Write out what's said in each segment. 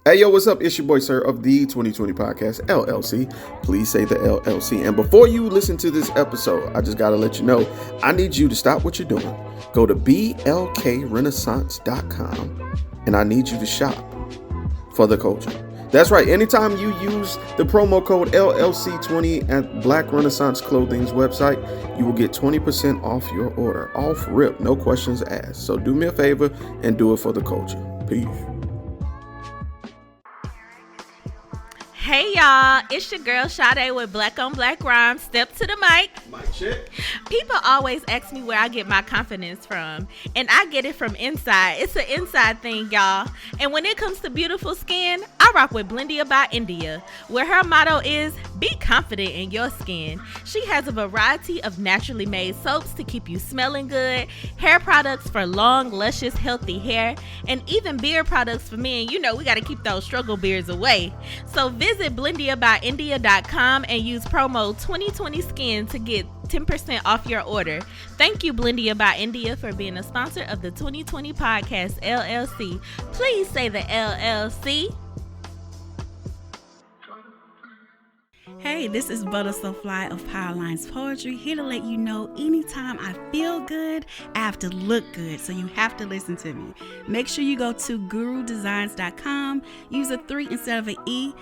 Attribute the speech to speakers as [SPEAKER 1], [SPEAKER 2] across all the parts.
[SPEAKER 1] Hey, yo, what's up? It's your boy, Sirr of the 2020 Podcast, LLC. Please say the LLC. And before you listen to this episode, I just got to let you know, I need you to stop what you're doing. Go to blkrenaissance.com, and I need you to shop for the culture. That's right. Anytime you use the promo code LLC20 at Black Renaissance Clothing's website, you will get 20% off your order. Off rip, no questions asked. So do me a favor and do it for the culture. Peace.
[SPEAKER 2] Hey y'all, it's your girl Sade with Black on Black Rhymes. Step to the mic.
[SPEAKER 1] Mic check.
[SPEAKER 2] People always ask me where I get my confidence from, and I get it from inside. It's an inside thing, y'all. And when it comes to beautiful skin, I rock with Blendia by India, where her motto is, be confident in your skin. She has a variety of naturally made soaps to keep you smelling good, hair products for long, luscious, healthy hair, and even beard products for men. You know, we got to keep those struggle beards away. So visit BlendiaByIndia.com and use promo 2020skin to get 10% off your order. Thank you, Blendia by India, for being a sponsor of the 2020 Podcast, LLC. Please say the LLC.
[SPEAKER 3] Hey, this is Butter So Fly of Powerlines Poetry, here to let you know anytime I feel good, I have to look good, so you have to listen to me. Make sure you go to gurudesigns.com, use a 3 instead of an E.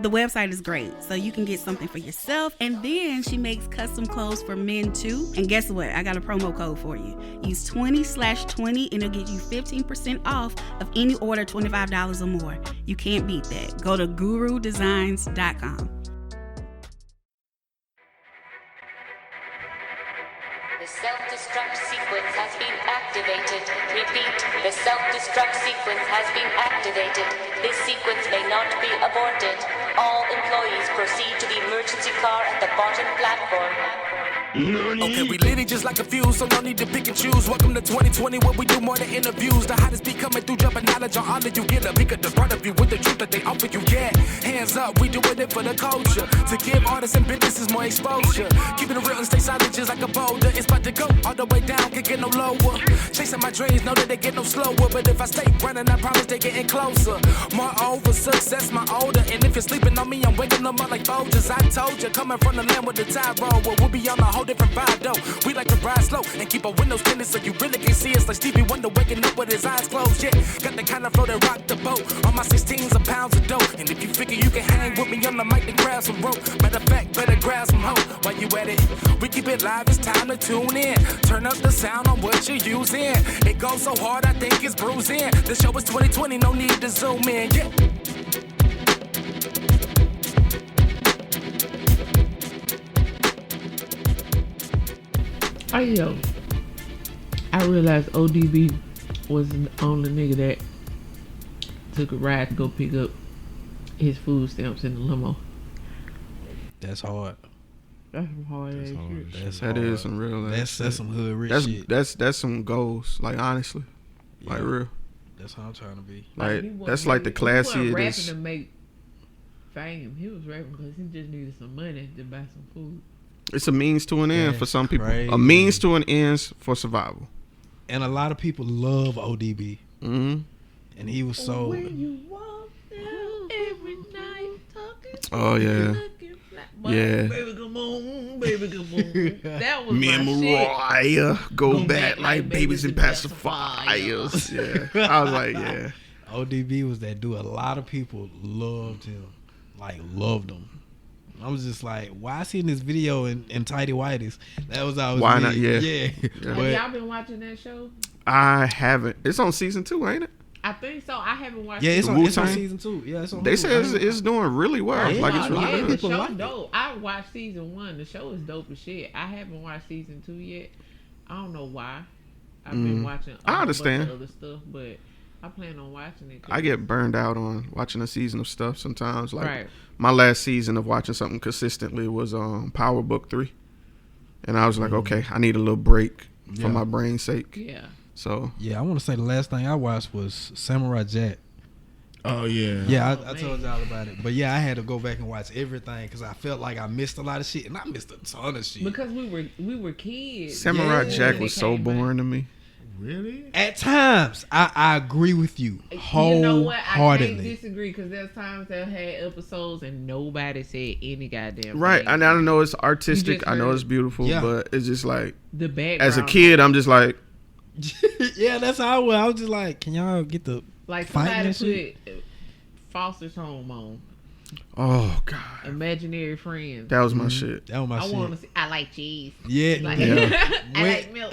[SPEAKER 3] The website is great, so you can get something for yourself, and then she makes custom clothes for men too. And guess what? I got a promo code for you. Use 20/20 and it'll get you 15% off of any order $25 or more. You can't beat that. Go to gurudesigns.com.
[SPEAKER 4] The self-destruct sequence has been activated. Repeat, the self-destruct sequence has been activated. This sequence may not be aborted. All employees proceed to the emergency car at the bottom platform.
[SPEAKER 5] Okay, we lit it just like a fuse, so no need to pick and choose. Welcome to 2020, where we do more than interviews. The hottest be coming through, jumping knowledge on all of you. Get a bigger the front of you with the truth that they offer you. Yeah, hands up, we doing it for the culture. To give artists and businesses more exposure. Keeping it real and stay silent just like a boulder. It's about to go all the way down, can't get no lower. Chasing my dreams, know that they get no slower. But if I stay running, I promise they getting closer. Moreover, success my older. And if you're sleeping on me, I'm waking them up like Folgers. I told you, coming from the land with the tide roll. Well, we'll be on a whole different vibe though. We like to ride slow and keep our windows tinted so you really can see us like Stevie Wonder waking up with his eyes closed. Yeah, got the kind of flow that rock the boat. On my 16s of pounds of dough. And if you figure you can hang with me on the mic, then grab some rope. Matter of fact, better grab some hope. While you at it, we keep it live, it's time to tune in. Turn up the sound on what you're using. It goes so hard, I think it's bruising. The show is 2020, no need to zoom in. Yeah.
[SPEAKER 6] Hey yo, I realized ODB was the only nigga that took a ride to go pick up his food stamps in the limo.
[SPEAKER 7] That's hard.
[SPEAKER 6] That's some hard ass shit.
[SPEAKER 1] That is some real.
[SPEAKER 7] That's some hood rich shit.
[SPEAKER 1] That's some goals. Like honestly, like real.
[SPEAKER 7] That's how I'm trying to be.
[SPEAKER 1] Like that's like the classiest.
[SPEAKER 6] He wasn't rapping to make fame. He was rapping because he just needed some money to buy some food.
[SPEAKER 1] It's a means to an end for some people.
[SPEAKER 7] Crazy.
[SPEAKER 1] A means to an end for survival.
[SPEAKER 7] And a lot of people love ODB.
[SPEAKER 1] Mm-hmm.
[SPEAKER 7] And he was so.
[SPEAKER 6] When you walk down every night talking.
[SPEAKER 1] Oh yeah. Yeah.
[SPEAKER 6] Baby come on, baby come on. That was
[SPEAKER 1] Me and
[SPEAKER 6] my shit.
[SPEAKER 1] Mariah go back like babies and pacifiers. Yeah. I was like, yeah.
[SPEAKER 7] ODB was that dude. A lot of people loved him. Like, loved him. I was just like, why is he in this video in Tidy Whities? That was always
[SPEAKER 1] why
[SPEAKER 7] me.
[SPEAKER 1] not? Yeah.
[SPEAKER 6] Have y'all been watching that show?
[SPEAKER 1] I haven't. It's on season 2, ain't it?
[SPEAKER 6] I think so. I haven't watched.
[SPEAKER 7] Yeah,
[SPEAKER 6] it.
[SPEAKER 7] it's on season 2. Yeah, it's on.
[SPEAKER 1] They say it's doing really well.
[SPEAKER 7] Yeah,
[SPEAKER 1] like it's really
[SPEAKER 6] yeah,
[SPEAKER 1] good.
[SPEAKER 6] the show dope. I watched season 1. The show is dope as shit. I haven't watched season 2 yet. I don't know why. I've been watching.
[SPEAKER 1] I understand
[SPEAKER 6] other stuff, but I plan on watching it.
[SPEAKER 1] I get burned out on watching a season of stuff sometimes. Like
[SPEAKER 6] right.
[SPEAKER 1] My last season of watching something consistently was Power Book 3, and I was like, okay, I need a little break for my brain's sake.
[SPEAKER 6] Yeah.
[SPEAKER 1] So
[SPEAKER 7] yeah, I want to say the last thing I watched was Samurai Jack.
[SPEAKER 1] Oh yeah.
[SPEAKER 7] Yeah, I told y'all about it, but yeah, I had to go back and watch everything because I felt like I missed a lot of shit, and I missed a ton of shit
[SPEAKER 6] because we were kids.
[SPEAKER 1] Samurai Jack was so boring to me.
[SPEAKER 7] Really? At times, I agree with you wholeheartedly.
[SPEAKER 6] You know what? I can't disagree because there's times they've had episodes and nobody said any goddamn
[SPEAKER 1] right.
[SPEAKER 6] thing.
[SPEAKER 1] And I know it's artistic. I know it's beautiful,
[SPEAKER 7] Yeah.
[SPEAKER 1] but it's just like
[SPEAKER 6] The background.
[SPEAKER 1] as a kid, I'm just like,
[SPEAKER 7] Yeah, that's how I was just like, can y'all get the
[SPEAKER 6] like
[SPEAKER 7] fighting
[SPEAKER 6] somebody
[SPEAKER 7] and shit?
[SPEAKER 6] put Foster's Home on.
[SPEAKER 1] oh god,
[SPEAKER 6] Imaginary Friends.
[SPEAKER 1] that was my shit.
[SPEAKER 7] That was my
[SPEAKER 6] I
[SPEAKER 7] shit.
[SPEAKER 6] want to see. I like cheese.
[SPEAKER 7] Yeah,
[SPEAKER 6] Like,
[SPEAKER 1] Yeah.
[SPEAKER 6] I like milk.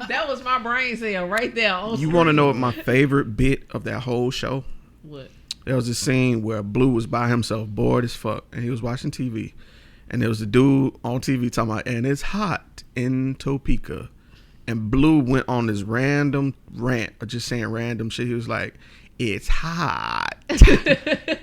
[SPEAKER 6] That was my brain cell right there.
[SPEAKER 1] You want to know what my favorite bit of that whole show?
[SPEAKER 6] What?
[SPEAKER 1] There was a scene where Blue was by himself, bored as fuck, and he was watching TV. And there was a dude on TV talking about, and it's hot in Topeka. And Blue went on this random rant, or just saying random shit. He was like, it's hot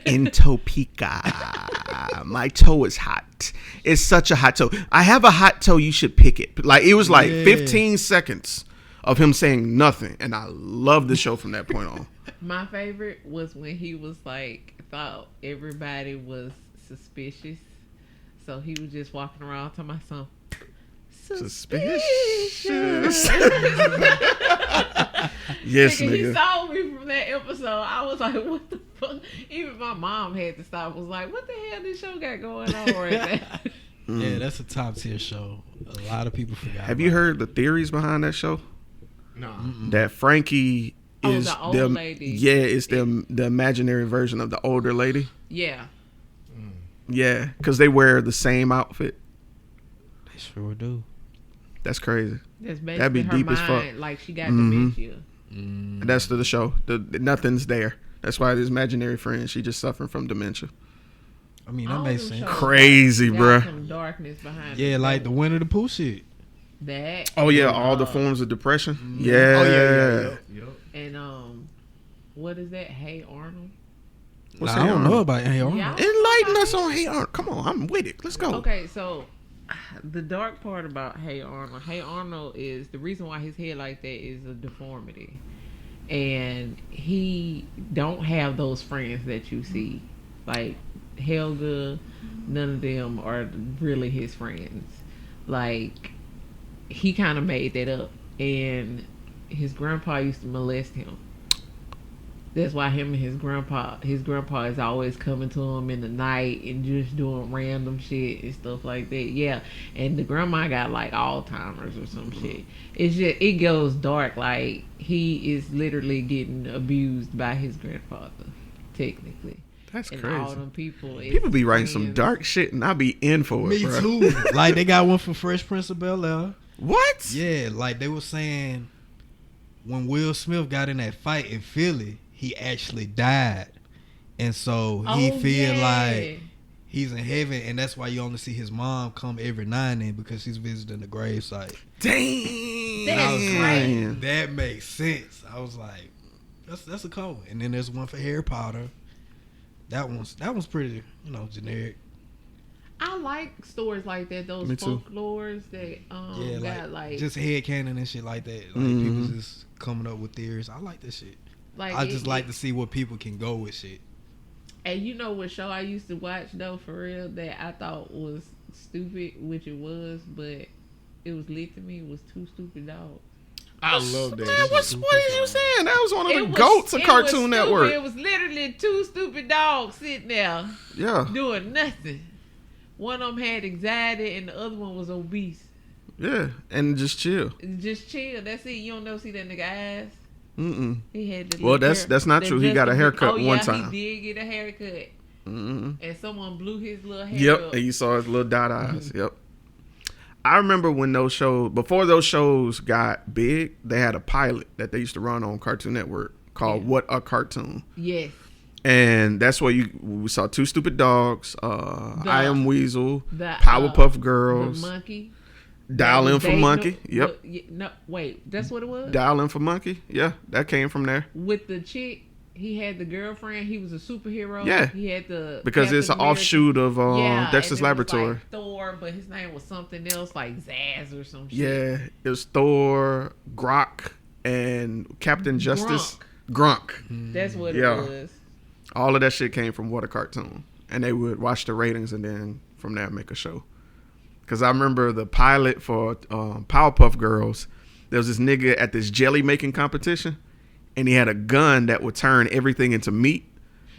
[SPEAKER 1] in Topeka. My toe is hot. It's such a hot toe. I have a hot toe. You should pick it. Like, it was like 15 seconds of him saying nothing. And I loved the show from that point on.
[SPEAKER 6] My favorite was when he was like, thought everybody was suspicious. So he was just walking around talking about something.
[SPEAKER 1] Suspicious.
[SPEAKER 6] Nigga,
[SPEAKER 1] Yes,
[SPEAKER 6] he
[SPEAKER 1] nigga.
[SPEAKER 6] saw me from that episode. I was like, what the fuck? Even my mom had to stop. Was like, what the hell this show got going on right now?
[SPEAKER 7] Yeah, that's a top tier show. A lot of people forgot.
[SPEAKER 1] Have you heard the theories behind that show?
[SPEAKER 8] No.
[SPEAKER 1] That Frankie is
[SPEAKER 6] the old lady.
[SPEAKER 1] Yeah, it's the imaginary version of the older lady.
[SPEAKER 6] Yeah.
[SPEAKER 1] Yeah, because they wear the same outfit.
[SPEAKER 7] They sure do.
[SPEAKER 1] That's crazy.
[SPEAKER 6] That's basically
[SPEAKER 1] That'd be
[SPEAKER 6] her
[SPEAKER 1] deep as
[SPEAKER 6] mind,
[SPEAKER 1] fuck.
[SPEAKER 6] like she got dementia.
[SPEAKER 1] And that's the show. Nothing's there. That's why this imaginary friend, she just suffering from dementia.
[SPEAKER 7] I mean, that
[SPEAKER 6] All
[SPEAKER 7] makes
[SPEAKER 6] them
[SPEAKER 7] sense.
[SPEAKER 6] shows
[SPEAKER 1] Crazy,
[SPEAKER 6] got
[SPEAKER 1] bruh.
[SPEAKER 6] some darkness behind
[SPEAKER 7] Yeah,
[SPEAKER 6] it.
[SPEAKER 7] like the Winnie the Pooh shit.
[SPEAKER 6] That.
[SPEAKER 1] Oh yeah,
[SPEAKER 6] and,
[SPEAKER 1] all the forms of depression.
[SPEAKER 8] Oh,
[SPEAKER 1] Yeah.
[SPEAKER 8] Yep.
[SPEAKER 6] And what is that? Hey Arnold.
[SPEAKER 1] What's
[SPEAKER 7] I
[SPEAKER 1] Hey
[SPEAKER 7] don't
[SPEAKER 1] Arnold?
[SPEAKER 7] know about Hey Arnold.
[SPEAKER 6] Yeah.
[SPEAKER 1] Enlighten us on Hey Arnold. Come on, I'm with it. Let's go.
[SPEAKER 6] Okay, so the dark part about Hey Arnold. Hey Arnold is the reason why his head like that is a deformity, and he don't have those friends that you see, like Helga. None of them are really his friends. Like, he kind of made that up, and his grandpa used to molest him. That's why him and his grandpa is always coming to him in the night and just doing random shit and stuff like that. Yeah, and the grandma got like Alzheimer's or some shit. It's just, it goes dark. Like, he is literally getting abused by his grandfather, technically.
[SPEAKER 1] That's
[SPEAKER 6] And
[SPEAKER 1] crazy.
[SPEAKER 6] all them people
[SPEAKER 1] People be writing some
[SPEAKER 6] friends.
[SPEAKER 1] dark shit, and I be in for it,
[SPEAKER 7] Me
[SPEAKER 1] bro.
[SPEAKER 7] too. Like, they got one for Fresh Prince of Bel-Air.
[SPEAKER 1] What?
[SPEAKER 7] Yeah, like they were saying when Will Smith got in that fight in Philly, he actually died. And so he feel like he's in heaven, and that's why you only see his mom come every now and then, because she's visiting the gravesite.
[SPEAKER 1] Damn.
[SPEAKER 6] That's
[SPEAKER 7] That makes sense. I was like, that's a cool. And then there's one for Harry Potter. That one's pretty, generic.
[SPEAKER 6] I like stories like that. Those
[SPEAKER 1] Me too.
[SPEAKER 6] folklores that
[SPEAKER 7] Yeah,
[SPEAKER 6] got like
[SPEAKER 7] just headcanon and shit like that. Like people just coming up with theories. I like that shit. I just like to see what people can go with shit.
[SPEAKER 6] And you know what show I used to watch though, for real, that I thought was stupid, which it was, but it was lit to me, was Two Stupid Dogs.
[SPEAKER 8] I love that.
[SPEAKER 1] Man, what is you saying? That was one of the
[SPEAKER 6] It was-
[SPEAKER 1] goats of
[SPEAKER 6] it
[SPEAKER 1] Cartoon
[SPEAKER 6] was stupid.
[SPEAKER 1] Network.
[SPEAKER 6] It was literally two stupid dogs sitting there
[SPEAKER 1] Yeah,
[SPEAKER 6] doing nothing. One of them had anxiety and the other one was obese.
[SPEAKER 1] yeah, and just chill.
[SPEAKER 6] Just chill. That's it. You don't never see that nigga eyes.
[SPEAKER 1] Mm-mm.
[SPEAKER 6] He had the
[SPEAKER 1] Well,
[SPEAKER 6] little
[SPEAKER 1] that's not
[SPEAKER 6] the
[SPEAKER 1] true. He got a haircut
[SPEAKER 6] oh,
[SPEAKER 1] one
[SPEAKER 6] yeah,
[SPEAKER 1] time.
[SPEAKER 6] He did get a haircut,
[SPEAKER 1] Mm-mm.
[SPEAKER 6] and someone blew his little hair
[SPEAKER 1] Yep,
[SPEAKER 6] up.
[SPEAKER 1] and you saw his little dot eyes. Yep. I remember when before those shows got big, they had a pilot that they used to run on Cartoon Network called What a Cartoon.
[SPEAKER 6] Yes.
[SPEAKER 1] And that's where we saw Two Stupid Dogs, I Am Weasel,
[SPEAKER 6] The
[SPEAKER 1] Powerpuff Girls,
[SPEAKER 6] The monkey.
[SPEAKER 1] Dial In for
[SPEAKER 6] They-
[SPEAKER 1] Monkey. Yep.
[SPEAKER 6] No, wait. That's what it was?
[SPEAKER 1] Dial In for Monkey. Yeah, that came from there.
[SPEAKER 6] With the chick, he had the girlfriend. He was a superhero.
[SPEAKER 1] Yeah.
[SPEAKER 6] He had the
[SPEAKER 1] Because it's an
[SPEAKER 6] Captain America.
[SPEAKER 1] offshoot of
[SPEAKER 6] Yeah,
[SPEAKER 1] Dexter's
[SPEAKER 6] and it was
[SPEAKER 1] Laboratory.
[SPEAKER 6] like Thor, but his name was something else, like Zaz or some shit.
[SPEAKER 1] Yeah, it was Thor, Grok, and Captain Justice. Grunk.
[SPEAKER 6] That's what
[SPEAKER 1] Yeah.
[SPEAKER 6] it was.
[SPEAKER 1] All of that shit came from What a Cartoon. And they would watch the ratings and then from there make a show. Because I remember the pilot for Powerpuff Girls, There was this nigga at this jelly making competition, and he had a gun that would turn everything into meat.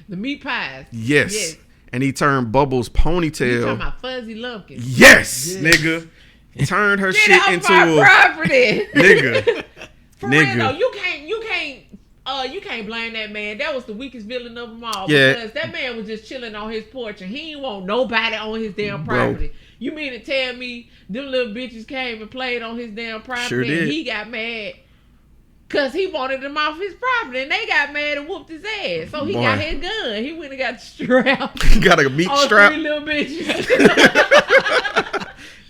[SPEAKER 6] The meat pies.
[SPEAKER 1] Yes. And he turned Bubbles' ponytail.
[SPEAKER 6] You talking about Fuzzy Lumpkin?
[SPEAKER 1] Yes, nigga. Turned her shit into
[SPEAKER 6] a property.
[SPEAKER 1] Nigga.
[SPEAKER 6] For real though, you can't blame that man. That was the weakest villain of them all.
[SPEAKER 1] Yeah.
[SPEAKER 6] Because that man was just chilling on his porch and he ain't want nobody on his damn property. You mean to tell me them little bitches came and played on his damn property
[SPEAKER 1] Sure did.
[SPEAKER 6] And he got mad because he wanted them off his property and they got mad and whooped his ass. So he got his gun. He went and got the strap.
[SPEAKER 1] He got a meat strap.
[SPEAKER 6] 3 little bitches.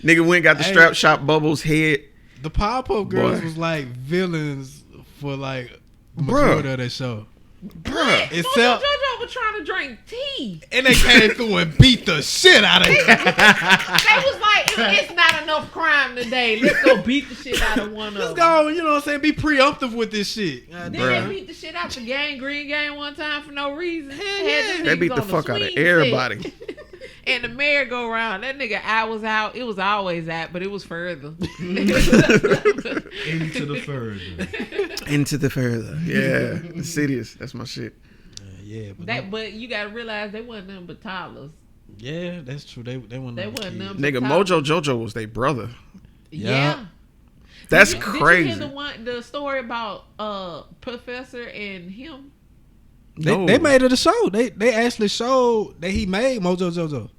[SPEAKER 1] Nigga went and got the strap, shot Bubbles' head.
[SPEAKER 7] The Powerpuff Girls was like villains for like the majority of that show.
[SPEAKER 1] Bruh.
[SPEAKER 7] Except
[SPEAKER 6] JoJo was trying to drink tea.
[SPEAKER 7] and they came through and beat the shit out of him.
[SPEAKER 6] They was like, it's not enough crime today. Let's go beat the shit out of one of them.
[SPEAKER 7] Let's go, you know what I'm saying? Be preemptive with this shit.
[SPEAKER 6] Then they beat the shit out the Green Gang one time for no reason.
[SPEAKER 1] They beat the fuck out of everybody.
[SPEAKER 6] And the merry-go-round, that nigga eye was out. It was always out, but it was further.
[SPEAKER 8] Into the further.
[SPEAKER 1] Into the further. Yeah. Insidious. That's my shit.
[SPEAKER 7] Yeah,
[SPEAKER 6] but you gotta realize they wasn't nothing but toddlers.
[SPEAKER 7] Yeah, that's true. They wasn't
[SPEAKER 6] nothing.
[SPEAKER 1] Nigga, Mojo Jojo was their brother.
[SPEAKER 6] Yeah.
[SPEAKER 1] That's
[SPEAKER 6] Did
[SPEAKER 1] crazy.
[SPEAKER 6] you hear the story about Professor and him?
[SPEAKER 7] They made it a show. They actually showed that he made Mojo Jojo.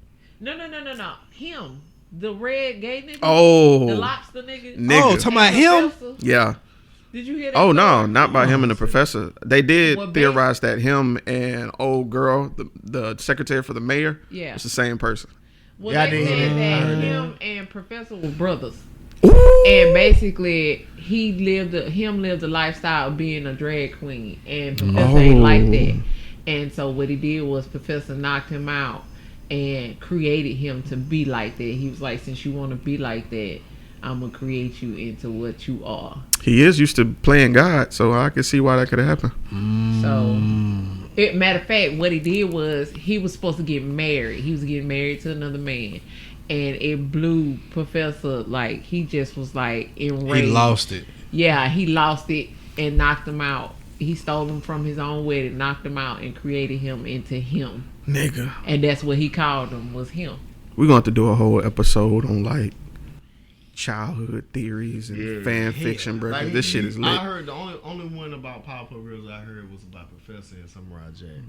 [SPEAKER 6] No. Him. The red gay nigga.
[SPEAKER 1] Oh.
[SPEAKER 6] The lobster nigga.
[SPEAKER 7] Oh, talking about him?
[SPEAKER 1] Yeah.
[SPEAKER 6] Did you hear that?
[SPEAKER 1] Oh, no, not by him and the professor. They did
[SPEAKER 6] What,
[SPEAKER 1] theorize that him and old girl, the secretary for the mayor,
[SPEAKER 6] Yeah.
[SPEAKER 1] it's the same person.
[SPEAKER 6] Well,
[SPEAKER 8] Yeah, I
[SPEAKER 6] they
[SPEAKER 8] did hear
[SPEAKER 6] said
[SPEAKER 8] that.
[SPEAKER 6] that him and Professor were brothers.
[SPEAKER 1] Ooh.
[SPEAKER 6] And basically, him lived a lifestyle of being a drag queen, and Professor ain't like that. And so what he did was Professor knocked him out and created him to be like that. He was like, since you want to be like that, I'm gonna create you into what you are.
[SPEAKER 1] He is used to playing God, so I can see why that could happen.
[SPEAKER 6] So, matter of fact, what he did was he was supposed to get married. He was getting married to another man. And it blew Professor, like, he just was, like, enraged.
[SPEAKER 7] He lost it.
[SPEAKER 6] Yeah, he lost it and knocked him out. He stole him from his own wedding, knocked him out, and created him into him.
[SPEAKER 1] Nigga.
[SPEAKER 6] And that's what he called him, was him.
[SPEAKER 1] We're going to have to do a whole episode on, like, childhood theories and fan fiction, bro.
[SPEAKER 8] Like,
[SPEAKER 1] this shit is lit.
[SPEAKER 8] I heard the only one about Powerpuff Girls I heard was about Professor and Samurai Jack.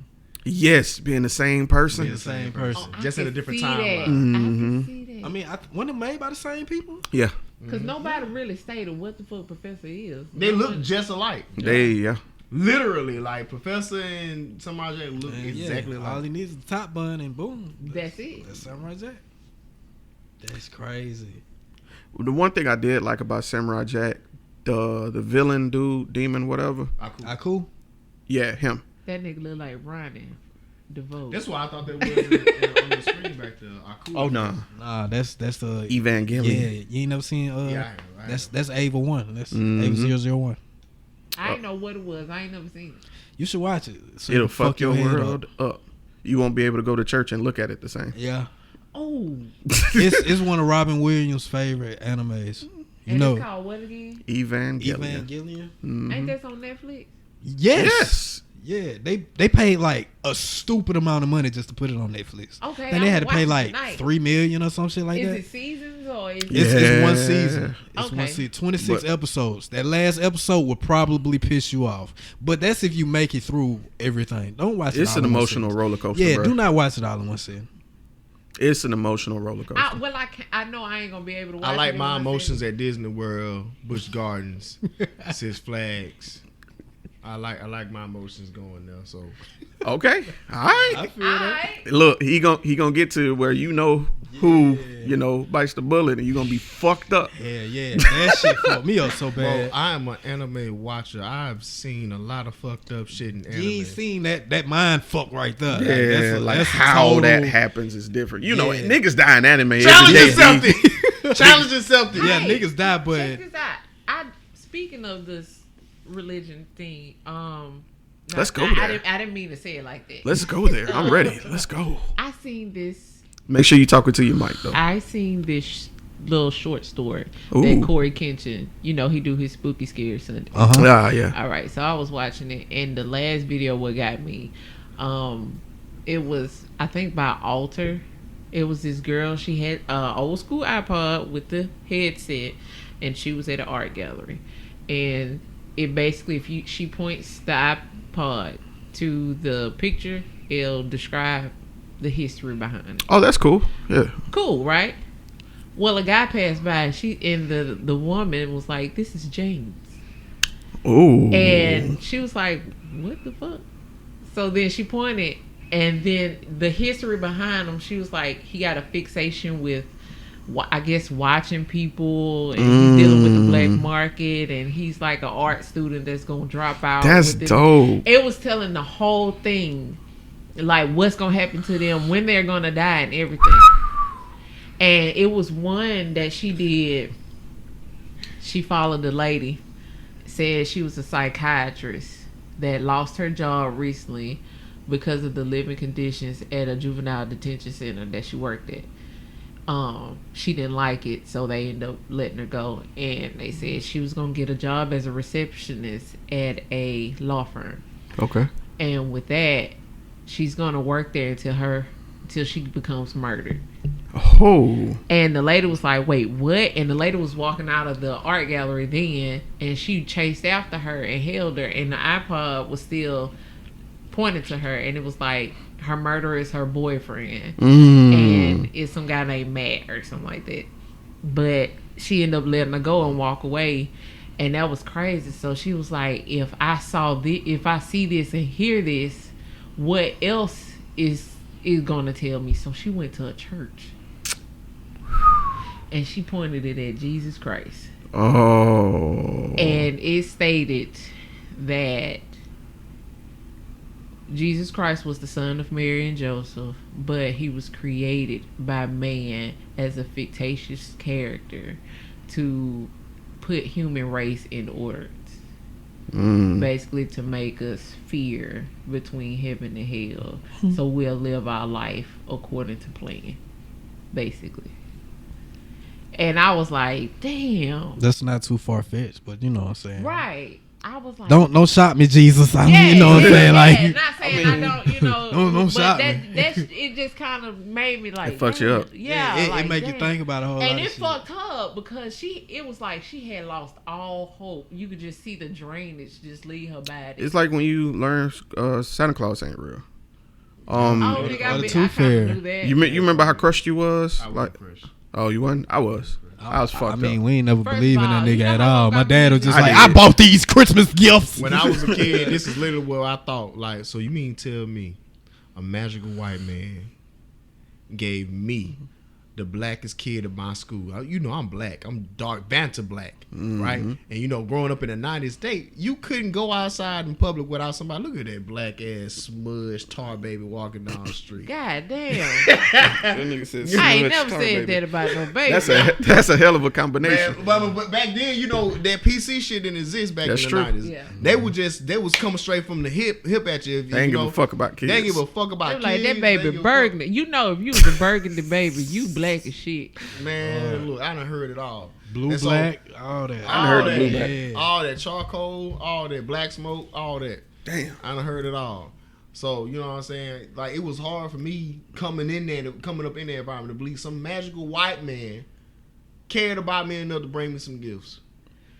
[SPEAKER 1] Yes, being the same person.
[SPEAKER 7] Being the same person.
[SPEAKER 8] Just at a different timeline.
[SPEAKER 6] I can see that.
[SPEAKER 7] I mean, wasn't it made by the same people?
[SPEAKER 1] Yeah.
[SPEAKER 6] Because nobody really stated what the fuck Professor is.
[SPEAKER 8] They look just alike.
[SPEAKER 1] Yeah.
[SPEAKER 8] Literally, like Professor and Samurai Jack look exactly
[SPEAKER 7] All
[SPEAKER 8] like.
[SPEAKER 7] he needs is a top bun and boom.
[SPEAKER 6] That's it.
[SPEAKER 7] That's Samurai Jack. That's crazy.
[SPEAKER 1] The one thing I did like about Samurai Jack, the villain dude, demon, whatever.
[SPEAKER 7] Aku?
[SPEAKER 1] Yeah, him.
[SPEAKER 6] That nigga look like Ronnie DeVoe.
[SPEAKER 8] That's why I thought that was on the screen back there. Aku.
[SPEAKER 1] Oh, no.
[SPEAKER 7] Nah, that's the
[SPEAKER 1] Evangelion.
[SPEAKER 7] Yeah, you ain't never seen
[SPEAKER 8] I
[SPEAKER 7] that's Ava 1. That's Ava 001.
[SPEAKER 6] I didn't know what it was. I ain't never seen it.
[SPEAKER 7] You should watch it. So
[SPEAKER 1] It'll
[SPEAKER 7] you
[SPEAKER 1] fuck your
[SPEAKER 7] head
[SPEAKER 1] world up. You won't be able to go to church and look at it the same.
[SPEAKER 7] Yeah.
[SPEAKER 6] Oh.
[SPEAKER 7] It's one of Robin Williams' favorite animes. You
[SPEAKER 6] And
[SPEAKER 7] know.
[SPEAKER 6] it's called what again?
[SPEAKER 1] Evangelion.
[SPEAKER 7] Evangelion?
[SPEAKER 6] Ain't that on Netflix?
[SPEAKER 7] Yes. Yeah, they paid like a stupid amount of money just to put it on Netflix.
[SPEAKER 6] Okay,
[SPEAKER 7] And they had to pay
[SPEAKER 6] I'm
[SPEAKER 7] like
[SPEAKER 6] watching
[SPEAKER 7] $3 million or some shit like
[SPEAKER 6] Is
[SPEAKER 7] that.
[SPEAKER 6] it seasons or is
[SPEAKER 7] It's one season. It's
[SPEAKER 6] Okay.
[SPEAKER 7] one season. 26 episodes. That last episode will probably piss you off, but that's if you make it through everything. Don't watch it.
[SPEAKER 1] It's
[SPEAKER 7] all
[SPEAKER 1] an
[SPEAKER 7] in one
[SPEAKER 1] emotional
[SPEAKER 7] sitting.
[SPEAKER 1] roller coaster.
[SPEAKER 7] Yeah,
[SPEAKER 1] bro.
[SPEAKER 7] do not watch it all in one sitting.
[SPEAKER 1] It's an emotional roller coaster.
[SPEAKER 6] I know I ain't gonna be able to watch
[SPEAKER 8] I like
[SPEAKER 6] it
[SPEAKER 8] my
[SPEAKER 6] in one
[SPEAKER 8] emotions
[SPEAKER 6] sitting.
[SPEAKER 8] at Disney World, Busch Gardens, Six Flags. I like my emotions going there. So
[SPEAKER 1] Okay. All right.
[SPEAKER 7] I feel
[SPEAKER 6] Alright.
[SPEAKER 1] Look, he gonna get to where you know who bites the bullet, and you gonna be fucked up.
[SPEAKER 7] Yeah. That shit fucked me up so
[SPEAKER 8] bro,
[SPEAKER 7] bad.
[SPEAKER 8] I am an anime watcher. I've seen a lot of fucked up shit in anime.
[SPEAKER 7] You ain't seen that mind fuck right there.
[SPEAKER 1] Yeah,
[SPEAKER 7] that's a
[SPEAKER 1] how
[SPEAKER 7] total-
[SPEAKER 1] that happens is different. You know,
[SPEAKER 7] Yeah.
[SPEAKER 1] niggas die in anime.
[SPEAKER 8] Challenge
[SPEAKER 1] every day.
[SPEAKER 8] yourself. Challenge yourself.
[SPEAKER 7] Yeah,
[SPEAKER 6] Hey,
[SPEAKER 7] niggas die, but
[SPEAKER 6] Check this out. Speaking of this religion thing,
[SPEAKER 1] Let's go
[SPEAKER 6] I
[SPEAKER 1] there.
[SPEAKER 6] didn't mean to say it like that.
[SPEAKER 1] Let's go there. I'm ready. Let's go.
[SPEAKER 6] I seen this.
[SPEAKER 1] Make sure you talking to your mic though.
[SPEAKER 6] I seen this little short story
[SPEAKER 1] Ooh.
[SPEAKER 6] that Corey Kenshin, you know, he do his Spooky Scary Sunday.
[SPEAKER 1] Yeah.
[SPEAKER 6] All right, so I was watching it, and the last video what got me, it was, I think, by Alter. It was this girl. She had old school iPod with the headset, and she was at an art gallery. And it basically, if she points the iPod to the picture, it'll describe the history behind it.
[SPEAKER 1] Oh, that's cool. Yeah.
[SPEAKER 6] Cool, right? Well, a guy passed by, and the woman was like, "This is James."
[SPEAKER 1] Ooh.
[SPEAKER 6] And she was like, "What the fuck?" So then she pointed, and then the history behind him, she was like, he got a fixation with, I guess, watching people, and he's dealing with the black market, and he's like an art student that's gonna drop out.
[SPEAKER 1] That's dope.
[SPEAKER 6] It was telling the whole thing, like what's gonna happen to them, when they're gonna die, and everything. And it was one that she did. She followed the lady, said she was a psychiatrist that lost her job recently because of the living conditions at a juvenile detention center that she worked at. She didn't like it, so they ended up letting her go. And they said she was gonna get a job as a receptionist at a law firm.
[SPEAKER 1] Okay.
[SPEAKER 6] And with that, she's gonna work there until she becomes murdered.
[SPEAKER 1] Oh.
[SPEAKER 6] And the lady was like, "Wait, what?" And the lady was walking out of the art gallery then, and she chased after her and held her, and the iPod was still pointed to her, and it was like, her murderer is her boyfriend, and it's some guy named Matt or something like that. But she ended up letting her go and walk away, and that was crazy. So she was like, if I see this and hear this, what else is gonna tell me? So she went to a church, and she pointed it at Jesus Christ.
[SPEAKER 1] Oh.
[SPEAKER 6] And it stated that Jesus Christ was the son of Mary and Joseph, but he was created by man as a fictitious character to put human race in order. Basically to make us fear between heaven and hell, so we'll live our life according to plan, basically. And I was like, damn.
[SPEAKER 7] That's not too far-fetched, but you know what I'm saying.
[SPEAKER 6] Right. I was like,
[SPEAKER 7] don't shot me, Jesus. I mean, you know what I'm saying? Like,
[SPEAKER 6] not saying I don't, you know.
[SPEAKER 7] don't
[SPEAKER 6] but
[SPEAKER 7] shot
[SPEAKER 6] that,
[SPEAKER 7] me.
[SPEAKER 6] it just kind of made me like,
[SPEAKER 1] It fucks you up.
[SPEAKER 6] Yeah,
[SPEAKER 7] it make you think about a whole lot
[SPEAKER 6] and
[SPEAKER 7] of
[SPEAKER 6] it
[SPEAKER 7] shit.
[SPEAKER 6] fucked her up because it was like she had lost all hope. You could just see the drainage just leave her body.
[SPEAKER 1] It's like when you learn Santa Claus ain't real.
[SPEAKER 6] nigga, I
[SPEAKER 7] Tooth Fairy.
[SPEAKER 6] knew that.
[SPEAKER 1] You remember how crushed you was?
[SPEAKER 8] I
[SPEAKER 1] Like,
[SPEAKER 8] was fresh.
[SPEAKER 1] oh, you wasn't? I was. I was fucked
[SPEAKER 7] I mean,
[SPEAKER 1] up.
[SPEAKER 7] we ain't never
[SPEAKER 6] First
[SPEAKER 7] believe in
[SPEAKER 6] of all,
[SPEAKER 7] that
[SPEAKER 6] you
[SPEAKER 7] nigga
[SPEAKER 6] know
[SPEAKER 7] at
[SPEAKER 6] how
[SPEAKER 7] all.
[SPEAKER 6] long
[SPEAKER 7] My
[SPEAKER 6] I
[SPEAKER 7] dad was
[SPEAKER 6] been-
[SPEAKER 7] just
[SPEAKER 1] I
[SPEAKER 7] like,
[SPEAKER 1] did.
[SPEAKER 7] I bought these Christmas gifts.
[SPEAKER 8] When I was a kid, this is literally what I thought. Like, so you mean tell me a magical white man gave me the blackest kid of my school? You know I'm black. I'm dark Banter black, right? And you know, growing up in the 90s, you couldn't go outside in public without somebody. Look at that black ass smudged tar baby walking down the street.
[SPEAKER 6] God damn.
[SPEAKER 1] That nigga said,
[SPEAKER 6] I ain't
[SPEAKER 1] "Smudge
[SPEAKER 6] never
[SPEAKER 1] tar,
[SPEAKER 6] said
[SPEAKER 1] baby."
[SPEAKER 6] that about no baby.
[SPEAKER 1] That's a hell of a combination.
[SPEAKER 8] Man, but back then, you know, that PC shit didn't exist back
[SPEAKER 1] That's
[SPEAKER 8] in the
[SPEAKER 1] true.
[SPEAKER 8] 90s.
[SPEAKER 6] Yeah.
[SPEAKER 8] They was coming straight from the hip at you.
[SPEAKER 1] They ain't give a fuck about kids.
[SPEAKER 8] They ain't give a fuck about
[SPEAKER 6] They
[SPEAKER 8] kids.
[SPEAKER 6] like, that
[SPEAKER 8] They
[SPEAKER 6] baby
[SPEAKER 8] give a fuck-
[SPEAKER 6] burgundy. You know, if you was a burgundy baby, you black as shit.
[SPEAKER 8] Man, look, I done heard it all.
[SPEAKER 7] Blue,
[SPEAKER 8] And so,
[SPEAKER 7] black, all that.
[SPEAKER 1] I done heard the
[SPEAKER 8] all
[SPEAKER 1] blue
[SPEAKER 8] that,
[SPEAKER 1] black.
[SPEAKER 7] Yeah.
[SPEAKER 8] all that charcoal, all that black smoke, all that.
[SPEAKER 1] Damn.
[SPEAKER 8] I done heard it all. So, you know what I'm saying? Like, it was hard for me coming up in that environment to believe some magical white man cared about me enough to bring me some gifts.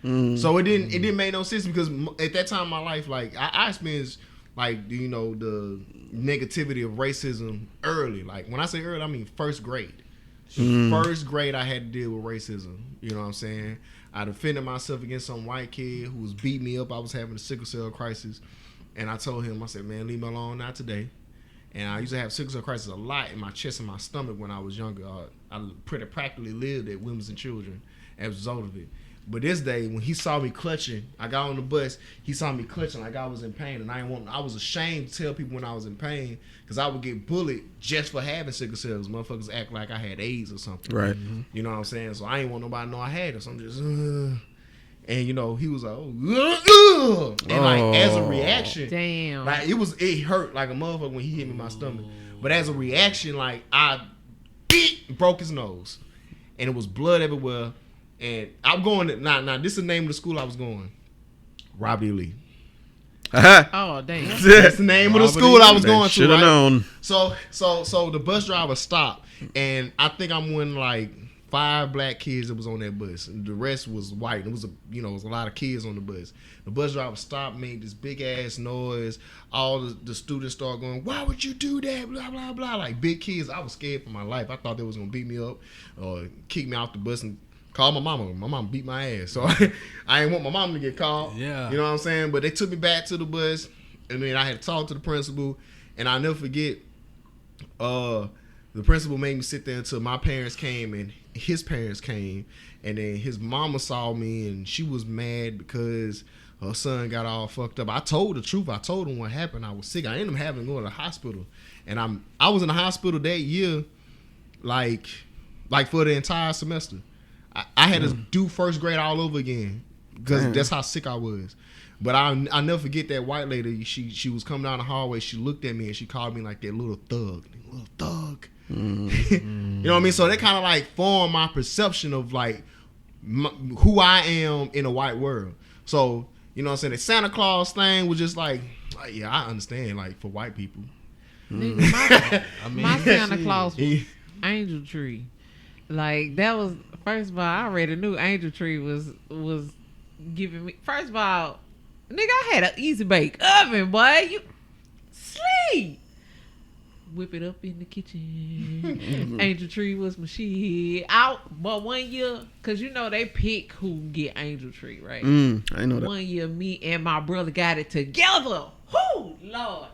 [SPEAKER 8] So it didn't make no sense because at that time in my life, like, I experienced, like, you know, the negativity of racism early. Like, when I say early, I mean first grade. First grade, I had to deal with racism. You know what I'm saying? I defended myself against some white kid who was beating me up. I was having a sickle cell crisis. And I told him, I said, man, leave me alone, not today. And I used to have sickle cell crisis a lot in my chest and my stomach when I was younger. I practically lived at Women's and Children as a result of it. But this day, when he saw me clutching, I got on the bus, he saw me clutching like I was in pain. And I was ashamed to tell people when I was in pain because I would get bullied just for having sickle cells. Motherfuckers act like I had AIDS or something.
[SPEAKER 1] Right.
[SPEAKER 8] You know what I'm saying? So I ain't want nobody to know I had it. So I'm just, and you know, he was like, oh, and like as a reaction,
[SPEAKER 6] Damn.
[SPEAKER 8] like it hurt like a motherfucker when he hit me in my stomach. But as a reaction, like I broke his nose. and it was blood everywhere. And I'm going to now. This is the name of the school I was going. Robbie Lee.
[SPEAKER 6] Oh damn!
[SPEAKER 8] That's the name of the school I was going to.
[SPEAKER 1] Should have known.
[SPEAKER 8] So the bus driver stopped, and I think I'm one like 5 black kids that was on that bus, and the rest was white. It was it was a lot of kids on the bus. The bus driver stopped, made this big ass noise. All the students started going, "Why would you do that?" Blah blah blah. Like big kids. I was scared for my life. I thought they was gonna beat me up or kick me off the bus and call my mama. My mama beat my ass, so I didn't want my mama to get called.
[SPEAKER 7] Yeah,
[SPEAKER 8] you know what I'm saying. But they took me back to the bus, and then I had to talk to the principal, and I'll never forget. The principal made me sit there until my parents came and his parents came, and then his mama saw me and she was mad because her son got all fucked up. I told the truth. I told him what happened. I was sick. I ended up having to go to the hospital, and I was in the hospital that year, like for the entire semester. I had to do first grade all over again because that's how sick I was. But I'll never forget that white lady. She was coming down the hallway. She looked at me and she called me like that little thug. You know what I mean? So that kind of like formed my perception of like who I am in a white world. So, you know what I'm saying? The Santa Claus thing was just like yeah, I understand, like for white people.
[SPEAKER 6] Nigga, my Santa Claus was angel tree. Like that was, first of all, I already knew angel tree was giving me. First of all, nigga, I had an easy bake oven, boy. You sleep. Whip it up in the kitchen. Angel tree was my shit. But 1 year, cause they pick who get angel tree, right?
[SPEAKER 1] I know that.
[SPEAKER 6] 1 year, me and my brother got it together. Whoo, Lord.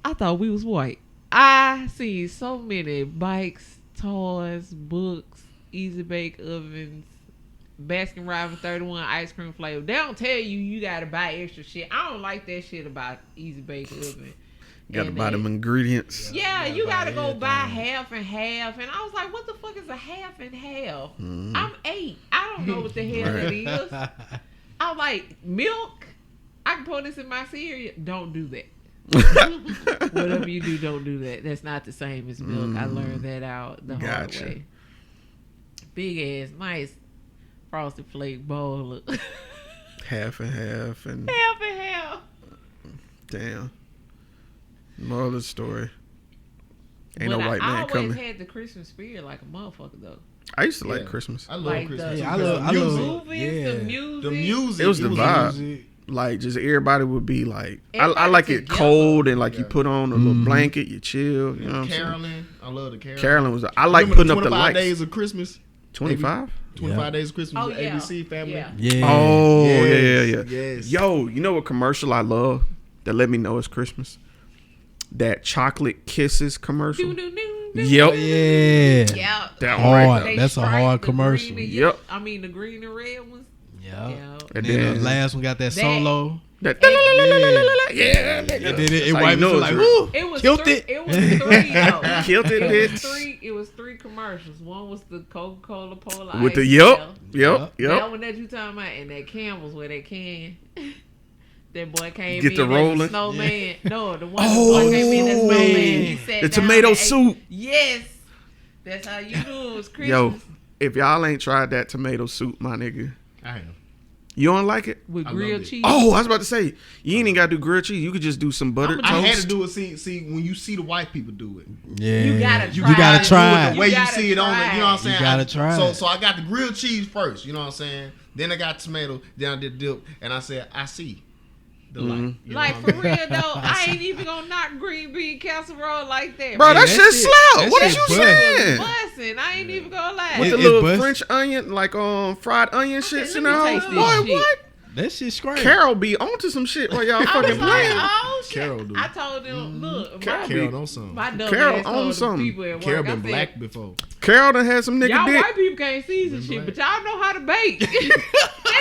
[SPEAKER 6] I thought we was white. I seen so many bikes, toys, books, easy bake ovens, Baskin Robbins 31 ice cream flavor. They don't tell you gotta buy extra shit. I don't like that shit about easy bake oven.
[SPEAKER 1] You gotta buy them ingredients.
[SPEAKER 6] Yeah, you gotta go buy half and half. And I was like, what the fuck is a half and half? I'm 8. I don't know what the hell it is. I was like, milk? I can pour this in my cereal. Don't do that. Whatever you do, don't do that. That's not the same as milk. I learned that out the hard way. Big ass, nice frosted flake bowl.
[SPEAKER 1] Half and half.
[SPEAKER 6] Half and half.
[SPEAKER 1] Damn. Moral of the story. Ain't no white man coming.
[SPEAKER 6] I always had the Christmas spirit like a motherfucker though.
[SPEAKER 1] I used to like Christmas.
[SPEAKER 8] I love Christmas.
[SPEAKER 7] I love
[SPEAKER 6] the music.
[SPEAKER 1] It was the vibe. Like just everybody would be like, I like it cold and like you put on a little blanket, you chill. You know what I'm saying?
[SPEAKER 8] Carolyn, I love the Carolyn.
[SPEAKER 1] Carolyn was. I like putting up the
[SPEAKER 8] 25
[SPEAKER 1] lights.
[SPEAKER 8] days of Christmas.
[SPEAKER 1] 25.
[SPEAKER 8] 25 days of Christmas.
[SPEAKER 6] Oh,
[SPEAKER 8] with ABC Family.
[SPEAKER 7] Yeah.
[SPEAKER 1] Oh
[SPEAKER 8] Yes.
[SPEAKER 1] yeah.
[SPEAKER 8] Yes.
[SPEAKER 1] Yo, you know what commercial I love that let me know it's Christmas? That chocolate kisses commercial. Yep.
[SPEAKER 6] Yeah.
[SPEAKER 1] That
[SPEAKER 7] hard.
[SPEAKER 1] right.
[SPEAKER 7] That's a hard commercial.
[SPEAKER 1] Yep.
[SPEAKER 6] I mean the green and red ones.
[SPEAKER 7] Yep. And then the last one got that solo.
[SPEAKER 1] Yeah.
[SPEAKER 7] And then it wiped me like, woo.
[SPEAKER 6] It was
[SPEAKER 7] killed
[SPEAKER 6] three,
[SPEAKER 7] it.
[SPEAKER 6] It was 3 though.
[SPEAKER 1] Killed it, bitch.
[SPEAKER 6] It was 3 commercials. One was the Coca-Cola Polar
[SPEAKER 1] with
[SPEAKER 6] Ice.
[SPEAKER 1] the yep.
[SPEAKER 6] That one that you talking about, and that Campbell's where that can. That boy came
[SPEAKER 1] Get
[SPEAKER 6] in
[SPEAKER 1] the rolling.
[SPEAKER 6] as a snowman. Yeah. No, the one that came in as snowman. He sat
[SPEAKER 1] the
[SPEAKER 6] down
[SPEAKER 1] tomato
[SPEAKER 6] and
[SPEAKER 1] soup.
[SPEAKER 6] Ate. Yes. That's how you knew it was Christmas.
[SPEAKER 1] Yo, if y'all ain't tried that tomato soup, my nigga.
[SPEAKER 8] I am.
[SPEAKER 1] You don't like it?
[SPEAKER 6] With grilled cheese.
[SPEAKER 1] Oh, I was about to say, you ain't even got to do grilled cheese. You could just do some buttered toast.
[SPEAKER 8] I had to do it. See, when you see the white people do it.
[SPEAKER 7] Yeah.
[SPEAKER 6] You gotta
[SPEAKER 7] try
[SPEAKER 8] it. The way you see it on it, you know what I'm saying?
[SPEAKER 7] You gotta try it.
[SPEAKER 8] So I got the grilled cheese first, you know what I'm saying? Then I got tomato, then I did dip, and I said, I see the light.
[SPEAKER 6] Like, for real, though, I ain't even gonna knock green bean casserole like that.
[SPEAKER 1] Bro, that shit slap. What is you saying?
[SPEAKER 6] Bussin'. I ain't even gonna lie.
[SPEAKER 1] With the little French onion, like fried onion shit, you know? Boy, what?
[SPEAKER 7] That shit's great.
[SPEAKER 1] Carol be onto some shit while y'all fucking playing.
[SPEAKER 6] Oh, shit.
[SPEAKER 8] Carol do.
[SPEAKER 6] I told them, look,
[SPEAKER 8] Carol on something.
[SPEAKER 6] My dumb
[SPEAKER 1] Carol
[SPEAKER 6] ass
[SPEAKER 1] on
[SPEAKER 6] told
[SPEAKER 1] something.
[SPEAKER 6] the people at work.
[SPEAKER 8] Carol been
[SPEAKER 6] I said,
[SPEAKER 8] black before.
[SPEAKER 1] Carol done had some nigga
[SPEAKER 6] y'all
[SPEAKER 1] dick.
[SPEAKER 6] white people can't season shit, but y'all know how to bake.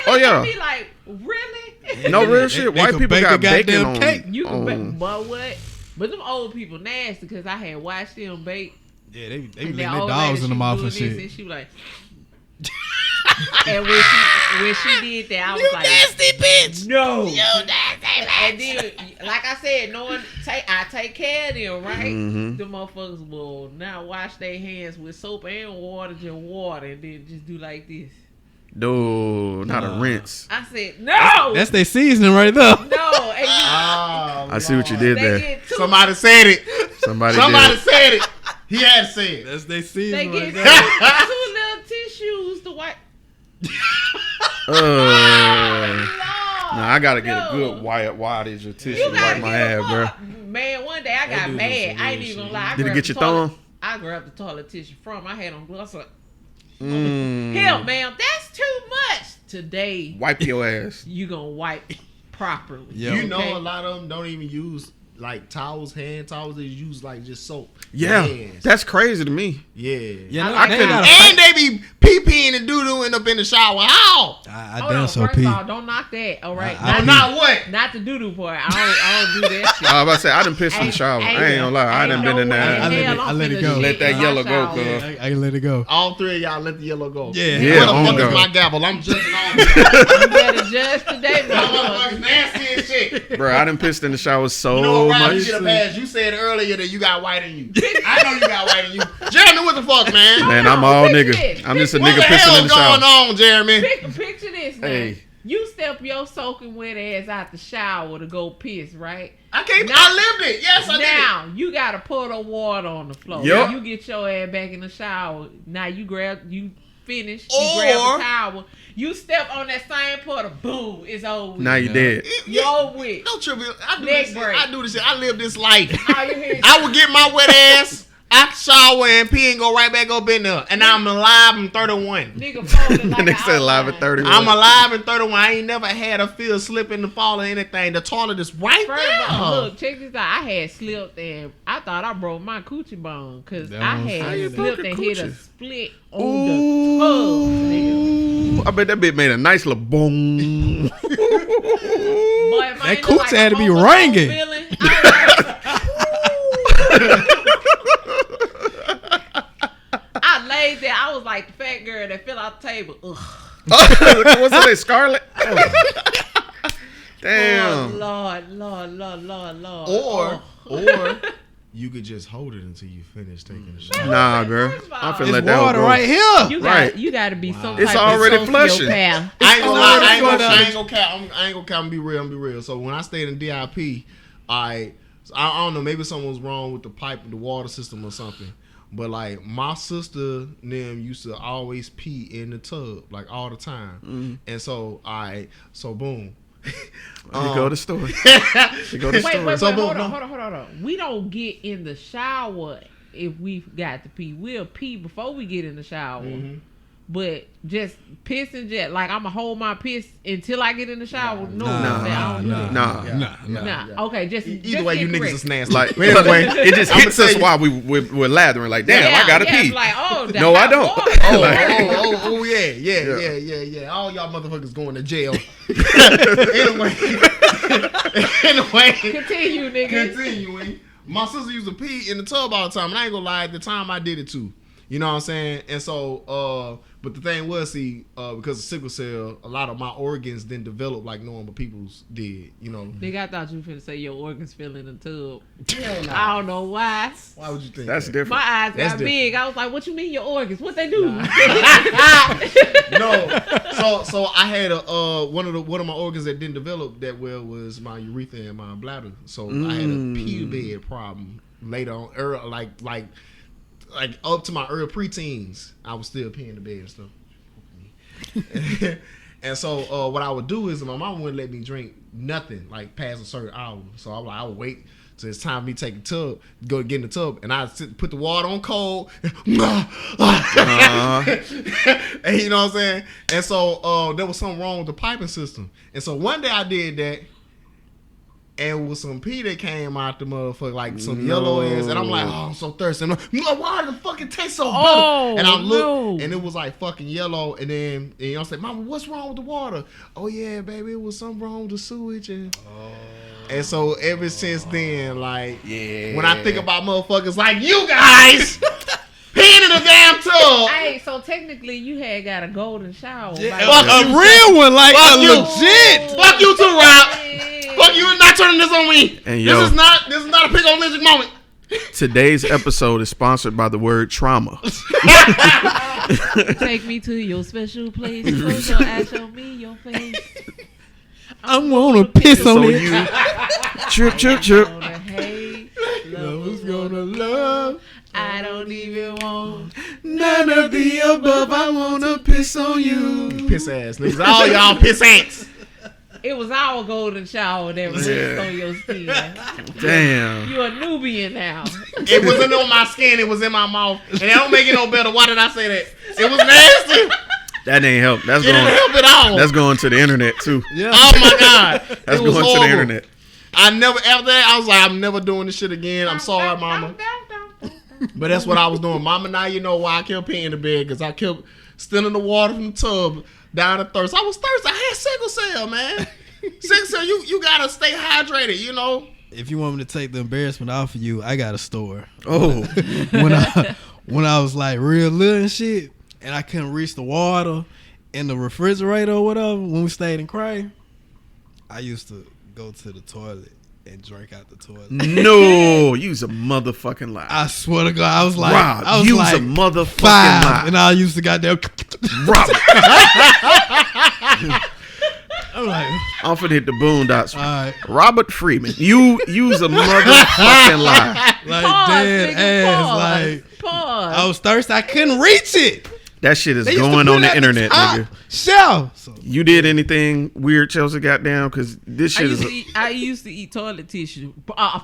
[SPEAKER 1] Oh, yeah.
[SPEAKER 6] Be like, really?
[SPEAKER 1] No real shit. White people got bacon on
[SPEAKER 7] cake.
[SPEAKER 6] You can bake, but what? But them old people nasty because I had watched them bake.
[SPEAKER 7] Yeah, they be
[SPEAKER 6] And
[SPEAKER 7] letting their dogs in the mouth and shit.
[SPEAKER 6] And she was like, and when she did that, I was like,
[SPEAKER 7] nasty bitch.
[SPEAKER 6] No, you nasty And then, like I said, I take care of them, right?
[SPEAKER 1] Mm-hmm.
[SPEAKER 6] The motherfuckers will now wash their hands with soap and water, just water, and then just do like this.
[SPEAKER 1] Dude, not a rinse.
[SPEAKER 6] I said, no!
[SPEAKER 7] That's their seasoning right there.
[SPEAKER 6] No. And
[SPEAKER 1] I see what you did there.
[SPEAKER 8] Somebody said it.
[SPEAKER 1] Somebody
[SPEAKER 8] said it. He had to say it.
[SPEAKER 7] That's their
[SPEAKER 6] they
[SPEAKER 7] seasoning
[SPEAKER 6] get
[SPEAKER 7] right there.
[SPEAKER 6] two little tissues to wipe.
[SPEAKER 1] Nah, I gotta get a good wattage of tissue to wipe my ass, bro.
[SPEAKER 6] Man, one day I got mad. I ain't even gonna lie.
[SPEAKER 1] Did it get your thumb?
[SPEAKER 6] I grabbed the toilet tissue from. I had on gloves. Hell,
[SPEAKER 1] Mm.
[SPEAKER 6] man, that's too much. Today,
[SPEAKER 1] Wipe your ass.
[SPEAKER 6] you gonna wipe properly.
[SPEAKER 7] Yeah.
[SPEAKER 8] You know, a lot of them don't even use like towels, hand towels. They use like just soap.
[SPEAKER 1] Yeah,
[SPEAKER 8] Hands.
[SPEAKER 1] that's crazy to me.
[SPEAKER 8] Yeah.
[SPEAKER 7] Yeah,
[SPEAKER 6] I
[SPEAKER 7] they
[SPEAKER 6] couldn't-
[SPEAKER 7] gotta
[SPEAKER 8] And they be pee-peeing and doo-dooing up in the shower. How?
[SPEAKER 7] I
[SPEAKER 6] Hold
[SPEAKER 7] damn
[SPEAKER 6] on,
[SPEAKER 7] so
[SPEAKER 6] first
[SPEAKER 7] pee.
[SPEAKER 6] of all, don't knock that. All right,
[SPEAKER 7] I-
[SPEAKER 8] Not what?
[SPEAKER 6] not the doo-doo part. I don't do that shit.
[SPEAKER 1] I was about to say, I done pissed in the shower. I ain't gonna lie. I done been in there.
[SPEAKER 7] I let it go.
[SPEAKER 1] Let that yellow go, cuz.
[SPEAKER 7] I can let it go.
[SPEAKER 8] All three of y'all let the yellow go.
[SPEAKER 7] Yeah.
[SPEAKER 1] Yeah,
[SPEAKER 8] What the
[SPEAKER 1] on
[SPEAKER 8] fuck
[SPEAKER 1] go.
[SPEAKER 8] is my gavel? I'm judging on you.
[SPEAKER 6] You better judge today,
[SPEAKER 8] Y'all
[SPEAKER 6] motherfucker.
[SPEAKER 8] motherfuckers nasty as shit.
[SPEAKER 1] Bro, I done pissed in the shower so
[SPEAKER 8] You know what, Rob, you
[SPEAKER 1] much.
[SPEAKER 8] should have passed. You said earlier that you got white in you. I know you got white in you. Jeremy, what the fuck, man?
[SPEAKER 1] Man, I'm all
[SPEAKER 6] Picture
[SPEAKER 1] nigga.
[SPEAKER 6] this.
[SPEAKER 1] I'm just a
[SPEAKER 8] What
[SPEAKER 1] nigga
[SPEAKER 8] the
[SPEAKER 1] pissing
[SPEAKER 8] hell
[SPEAKER 1] in the
[SPEAKER 8] going
[SPEAKER 1] shower.
[SPEAKER 8] on, Jeremy?
[SPEAKER 6] Picture this now.
[SPEAKER 1] Hey.
[SPEAKER 6] You step your soaking wet ass out the shower to go piss, right?
[SPEAKER 8] I can't.
[SPEAKER 6] Now-
[SPEAKER 8] I lived it. Yes, I did.
[SPEAKER 6] Now you gotta pour the water on the floor.
[SPEAKER 1] Yup.
[SPEAKER 6] You get your ass back in the shower. Now you finish.
[SPEAKER 8] Or-
[SPEAKER 6] You grab a towel. You step on that same puddle. Boom! It's over.
[SPEAKER 1] Now you dead.
[SPEAKER 6] You over with.
[SPEAKER 8] No trivial. I do
[SPEAKER 6] Neck
[SPEAKER 8] this.
[SPEAKER 6] break.
[SPEAKER 8] I do this shit. I live this life.
[SPEAKER 6] All you hear is
[SPEAKER 8] I would get my wet ass out the shower and pee and go right back up in there. And I'm alive. I'm 31.
[SPEAKER 6] nigga folded like
[SPEAKER 1] They
[SPEAKER 6] an
[SPEAKER 1] said live at
[SPEAKER 6] outline.
[SPEAKER 1] 30.
[SPEAKER 8] I'm alive and 31. I ain't never had a feel slip in the fall or anything. The toilet is right
[SPEAKER 6] First
[SPEAKER 8] there.
[SPEAKER 6] of all, look, check this out. I had slipped and I thought I broke my coochie bone because
[SPEAKER 7] That
[SPEAKER 6] I
[SPEAKER 7] one-
[SPEAKER 1] How
[SPEAKER 6] had
[SPEAKER 1] you
[SPEAKER 6] slipped
[SPEAKER 1] broke
[SPEAKER 6] and
[SPEAKER 1] your
[SPEAKER 6] hit a
[SPEAKER 1] coochie?
[SPEAKER 6] split on the tub, nigga.
[SPEAKER 1] Ooh, I bet that bitch made a nice little boom.
[SPEAKER 6] Boy, if I
[SPEAKER 7] That
[SPEAKER 6] ain't look
[SPEAKER 7] coochie
[SPEAKER 6] a
[SPEAKER 7] had to be
[SPEAKER 6] Home Alone
[SPEAKER 7] ringing.
[SPEAKER 6] villain, I laid there. I was like the fat girl that fell out the table. Ugh.
[SPEAKER 1] What's her name? Scarlett? Oh.
[SPEAKER 6] Oh,
[SPEAKER 1] Damn.
[SPEAKER 6] Lord.
[SPEAKER 8] Or you could just hold it until you finish taking a shower.
[SPEAKER 1] Nah, girl.
[SPEAKER 6] First of all,
[SPEAKER 1] I'm finna
[SPEAKER 7] It's
[SPEAKER 1] let that
[SPEAKER 7] water
[SPEAKER 1] go.
[SPEAKER 7] right here.
[SPEAKER 6] You
[SPEAKER 1] Right.
[SPEAKER 6] got to be some
[SPEAKER 1] It's
[SPEAKER 6] type
[SPEAKER 1] already
[SPEAKER 6] of
[SPEAKER 1] flushing.
[SPEAKER 6] sociopath.
[SPEAKER 8] I ain't gonna lie. I ain't
[SPEAKER 7] Already
[SPEAKER 8] gonna cap. I ain't gonna cap. I'm be real. I'm be real. So when I stayed in DIP, I don't know. Maybe something was wrong with the pipe, the water system, or something. But like my sister, them used to always pee in the tub like all the time, and so boom.
[SPEAKER 1] You go to the store. You go to the
[SPEAKER 6] Wait,
[SPEAKER 1] store.
[SPEAKER 6] hold on. We don't get in the shower if we've got to pee. We'll pee before we get in the shower.
[SPEAKER 8] Mm-hmm.
[SPEAKER 6] But just pissing like I'ma hold my piss until I get in the shower. No, I don't do that.
[SPEAKER 1] Nah.
[SPEAKER 6] Okay,
[SPEAKER 8] Either way, you
[SPEAKER 6] get
[SPEAKER 8] niggas
[SPEAKER 6] correct.
[SPEAKER 8] is nasty.
[SPEAKER 1] Like,
[SPEAKER 8] But anyway,
[SPEAKER 1] it just
[SPEAKER 8] I'ma
[SPEAKER 1] hits us
[SPEAKER 8] tell you-
[SPEAKER 1] while we're lathering. Like, damn, I gotta pee.
[SPEAKER 6] It's like, oh, the
[SPEAKER 1] No, I
[SPEAKER 6] hot
[SPEAKER 1] don't.
[SPEAKER 6] water.
[SPEAKER 8] Oh, yeah. All y'all motherfuckers going to jail. Anyway,
[SPEAKER 6] Continue, nigga.
[SPEAKER 8] continuing. My sister used to pee in the tub all the time, and I ain't gonna lie, at the time I did it too. You know what I'm saying? And so, but the thing was, because of sickle cell, a lot of my organs didn't develop like normal people's did. You know?
[SPEAKER 6] Nigga, I thought you were finna say your organs fell in the tub.
[SPEAKER 8] Hell no.
[SPEAKER 6] I don't know why.
[SPEAKER 8] Why would you think
[SPEAKER 1] That's
[SPEAKER 8] that?
[SPEAKER 1] different.
[SPEAKER 6] My eyes
[SPEAKER 8] That's
[SPEAKER 6] got
[SPEAKER 8] different.
[SPEAKER 6] big. I was like, what you mean your organs? What they do?
[SPEAKER 8] No. So I had one of my organs that didn't develop that well was my urethra and my bladder. So I had a pee bed problem later on, like up to my early preteens. I was still peeing in the bed and stuff. And so what I would do is my mom wouldn't let me drink nothing like past a certain hour. So I would wait till it's time for me to take a tub, go get in the tub, and I'd put the water on cold. And you know what I'm saying? And so there was something wrong with the piping system. And so one day I did that, and with some pee that came out the motherfucker, like some yellow ass, and I'm like, oh, I'm so thirsty. I'm like, why does the fucking taste so bitter?
[SPEAKER 6] Oh,
[SPEAKER 8] And I looked,
[SPEAKER 6] no.
[SPEAKER 8] and it was like fucking yellow. And then you know, I said, Mama, what's wrong with the water? Oh yeah, baby, it was something wrong with the sewage. And so ever since then, like, when I think about motherfuckers like you guys peeing in the damn tub.
[SPEAKER 6] Hey, so technically you had got a golden shower.
[SPEAKER 7] Yeah,
[SPEAKER 6] like-
[SPEAKER 7] a real one, like
[SPEAKER 8] Fuck
[SPEAKER 7] a
[SPEAKER 8] you.
[SPEAKER 7] legit.
[SPEAKER 8] Fuck you too, Rob. Fuck you! Not turning this on me.
[SPEAKER 1] And yo,
[SPEAKER 8] this is not a pick on Lynch moment.
[SPEAKER 1] Today's episode is sponsored by the word trauma.
[SPEAKER 6] Take me to your special place. Close your eyes, show me your face.
[SPEAKER 7] I wanna piss on it.
[SPEAKER 1] You chirp.
[SPEAKER 7] Love is gonna love.
[SPEAKER 6] I don't even want
[SPEAKER 1] None of the above. I wanna piss on you.
[SPEAKER 8] Piss ass niggas. All y'all piss ants.
[SPEAKER 6] It was our golden shower that was on your skin.
[SPEAKER 1] Damn.
[SPEAKER 6] You a Nubian now.
[SPEAKER 8] It wasn't on my skin. It was in my mouth. And that don't make it no better. Why did I say that? It was nasty.
[SPEAKER 1] That ain't help. That's
[SPEAKER 8] It didn't help at all.
[SPEAKER 1] That's going to the internet too.
[SPEAKER 7] Yeah.
[SPEAKER 8] Oh my God.
[SPEAKER 1] That's
[SPEAKER 8] it was
[SPEAKER 1] going
[SPEAKER 8] horrible.
[SPEAKER 1] to the internet.
[SPEAKER 8] After that, I was like, I'm never doing this shit again. I'm sorry, mama. But that's what I was doing. Mama, now you know why I kept peeing in the bed. Because I kept stealing the water from the tub down to thirst. I was thirsty. I had sickle cell, man. Sickle cell, you got to stay hydrated, you know.
[SPEAKER 7] If you want me to take the embarrassment off of you, I got a story.
[SPEAKER 1] Oh.
[SPEAKER 7] when I was like real little and shit, and I couldn't reach the water in the refrigerator or whatever, when we stayed in Cray, I used to go to the toilet and drink out the toilet.
[SPEAKER 1] No, you's a motherfucking lie.
[SPEAKER 7] I swear to God, I was like,
[SPEAKER 1] Rob,
[SPEAKER 7] I was
[SPEAKER 1] you's
[SPEAKER 7] like
[SPEAKER 1] a motherfucking
[SPEAKER 7] 5,
[SPEAKER 1] lie.
[SPEAKER 7] and I used to goddamn.
[SPEAKER 1] Rob,
[SPEAKER 7] I'm like,
[SPEAKER 1] I'm finna hit the boondocks.
[SPEAKER 7] all right,
[SPEAKER 1] Robert Freeman, you's a motherfucking lie.
[SPEAKER 7] like
[SPEAKER 6] Pause,
[SPEAKER 7] dead
[SPEAKER 6] nigga,
[SPEAKER 7] ass,
[SPEAKER 6] pause.
[SPEAKER 7] like
[SPEAKER 6] Pause.
[SPEAKER 7] I was thirsty, I couldn't reach it.
[SPEAKER 1] That shit is
[SPEAKER 7] They used to
[SPEAKER 1] going
[SPEAKER 7] put
[SPEAKER 1] on
[SPEAKER 7] it
[SPEAKER 1] the
[SPEAKER 7] at
[SPEAKER 1] internet,
[SPEAKER 7] top
[SPEAKER 1] nigga.
[SPEAKER 7] shelf. So,
[SPEAKER 1] You did anything weird, Chelsea? Goddamn, because this shit is.
[SPEAKER 6] I used to eat toilet tissue.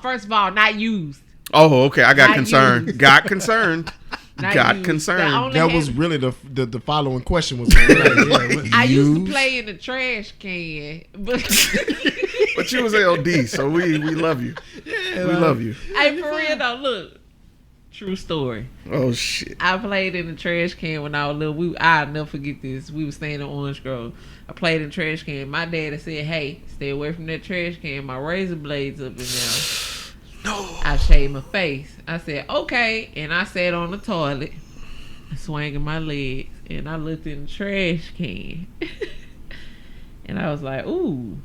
[SPEAKER 6] First of all, not used.
[SPEAKER 1] Oh, okay. I got
[SPEAKER 6] Not
[SPEAKER 1] concerned.
[SPEAKER 6] used.
[SPEAKER 1] Got concerned.
[SPEAKER 6] Not
[SPEAKER 1] Got
[SPEAKER 6] used.
[SPEAKER 1] concerned.
[SPEAKER 6] The only
[SPEAKER 8] That
[SPEAKER 6] had-
[SPEAKER 8] was really the following question was.
[SPEAKER 6] I used to play in the trash can, but
[SPEAKER 1] But you was LD, so we love you.
[SPEAKER 7] yeah,
[SPEAKER 1] We love you.
[SPEAKER 6] hey, for real though, look, true story.
[SPEAKER 1] Oh shit.
[SPEAKER 6] I played in the trash can when I was little. I'll never forget this. We was staying in Orange Grove. I played in the trash can. My daddy said, "Hey, stay away from that trash can. My razor blades up in there."
[SPEAKER 1] No.
[SPEAKER 6] I shaved my face. I said, "Okay," and I sat on the toilet, swinging my legs, and I looked in the trash can, and I was like, "Ooh."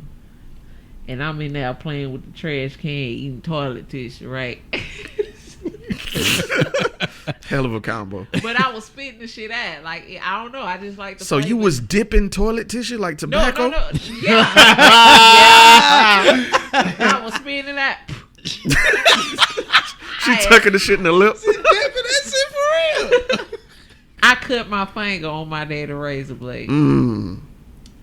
[SPEAKER 6] And I'm in there playing with the trash can, eating toilet tissue, right?
[SPEAKER 1] Hell of a combo.
[SPEAKER 6] But I was spitting the shit out. Like, I don't know. I just like to
[SPEAKER 1] So
[SPEAKER 6] play
[SPEAKER 1] you
[SPEAKER 6] with
[SPEAKER 1] was dipping toilet tissue like
[SPEAKER 6] No,
[SPEAKER 1] tobacco?
[SPEAKER 6] no. Yeah. I was spitting it out.
[SPEAKER 1] She tucking the shit in the lip.
[SPEAKER 7] that shit for real.
[SPEAKER 6] I cut my finger on my daddy razor blade.
[SPEAKER 1] Mm.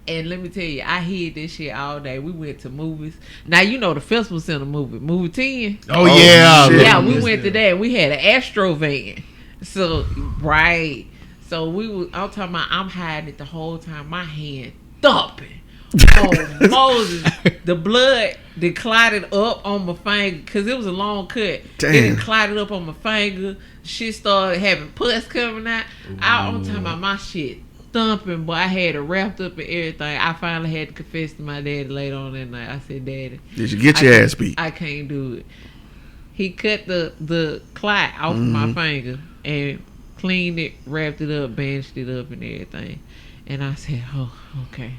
[SPEAKER 6] And let me tell you, I hid this shit all day. We went to movies. Now, you know the Festival Center movie 10.
[SPEAKER 8] Oh yeah,
[SPEAKER 1] shit.
[SPEAKER 6] Yeah, we went to that. We had an Astro van. So, right. So, I'm talking about, I'm hiding it the whole time. My hand thumping. Oh, Moses. The blood, they clotted up on my finger because it was a long cut.
[SPEAKER 1] Damn.
[SPEAKER 6] It clotted up on my finger. Shit started having pus coming out. I'm talking about my shit thumping, but I had it wrapped up and everything. I finally had to confess to my daddy later on that night. I said, "Daddy,
[SPEAKER 1] Did you get your ass beat?
[SPEAKER 6] I can't do it." He cut the clot off my finger and cleaned it, wrapped it up, bandaged it up and everything. And I said, "Oh, okay."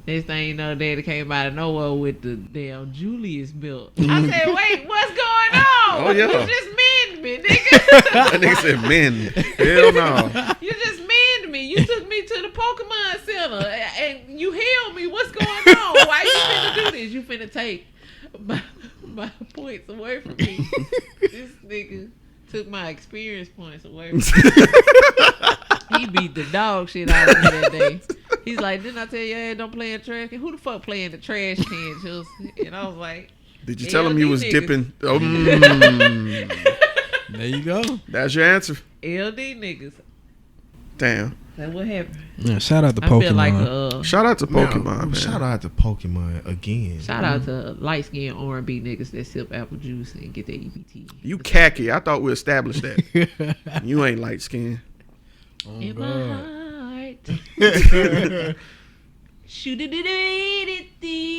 [SPEAKER 6] Next thing you know, Daddy came out of nowhere with the damn Julius belt. I said, "Wait, what's going on?
[SPEAKER 1] Oh, yeah.
[SPEAKER 6] You just manned me, nigga.
[SPEAKER 1] That nigga said men. Hell no.
[SPEAKER 6] You just manned me. You took me to the Pokemon Center and you healed me. What's going on? Why you finna do this? You finna take my points away from me." This nigga took my experience points away from me. He beat the dog shit out of me that day. He's like, "Didn't I tell you, hey, don't play in trash can? Who the fuck play in the trash can, Chelsea?" And I was like,
[SPEAKER 1] Did you tell him you was
[SPEAKER 6] niggas.
[SPEAKER 1] dipping? Oh,
[SPEAKER 7] There you go.
[SPEAKER 1] that's your answer.
[SPEAKER 6] LD niggas.
[SPEAKER 1] Damn.
[SPEAKER 6] That's what happened.
[SPEAKER 7] Yeah, shout out to
[SPEAKER 6] I feel like
[SPEAKER 7] Pokemon.
[SPEAKER 1] Shout out to Pokemon, man.
[SPEAKER 8] Shout out to Pokemon again.
[SPEAKER 6] shout out to light skinned R&B niggas that sip apple juice and get their EBT.
[SPEAKER 1] You khaki. I thought we established that. You ain't light skinned.
[SPEAKER 6] In my heart.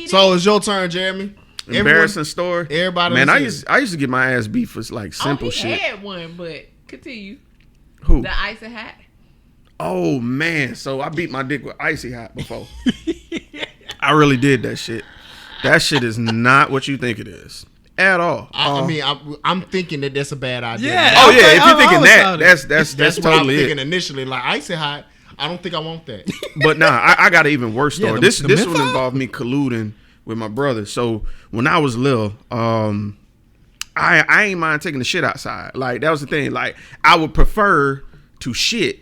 [SPEAKER 8] So it's your turn, Jeremy.
[SPEAKER 1] Embarrassing story.
[SPEAKER 8] Everybody.
[SPEAKER 1] Man, I
[SPEAKER 8] was
[SPEAKER 1] used to get my ass beat for like simple
[SPEAKER 6] he
[SPEAKER 1] shit.
[SPEAKER 6] had one, but continue.
[SPEAKER 1] Who?
[SPEAKER 6] The icy hot.
[SPEAKER 1] Oh man, so I beat my dick with icy hot before. I really did that shit. That shit is not what you think it is at all.
[SPEAKER 8] I mean, I'm thinking that that's a bad idea.
[SPEAKER 7] Yeah.
[SPEAKER 1] Oh
[SPEAKER 7] Okay,
[SPEAKER 1] yeah, if you're thinking
[SPEAKER 7] I was
[SPEAKER 1] that, that's
[SPEAKER 8] what I'm
[SPEAKER 1] totally
[SPEAKER 8] thinking
[SPEAKER 1] it.
[SPEAKER 8] initially. Like icy hot. I don't think I want that.
[SPEAKER 1] But nah, I got an even worse story.
[SPEAKER 7] Yeah,
[SPEAKER 1] this
[SPEAKER 7] the
[SPEAKER 1] one
[SPEAKER 7] menthol?
[SPEAKER 1] involved me colluding with my brother. So when I was little, I ain't mind taking the shit outside. Like that was the thing. Like I would prefer to shit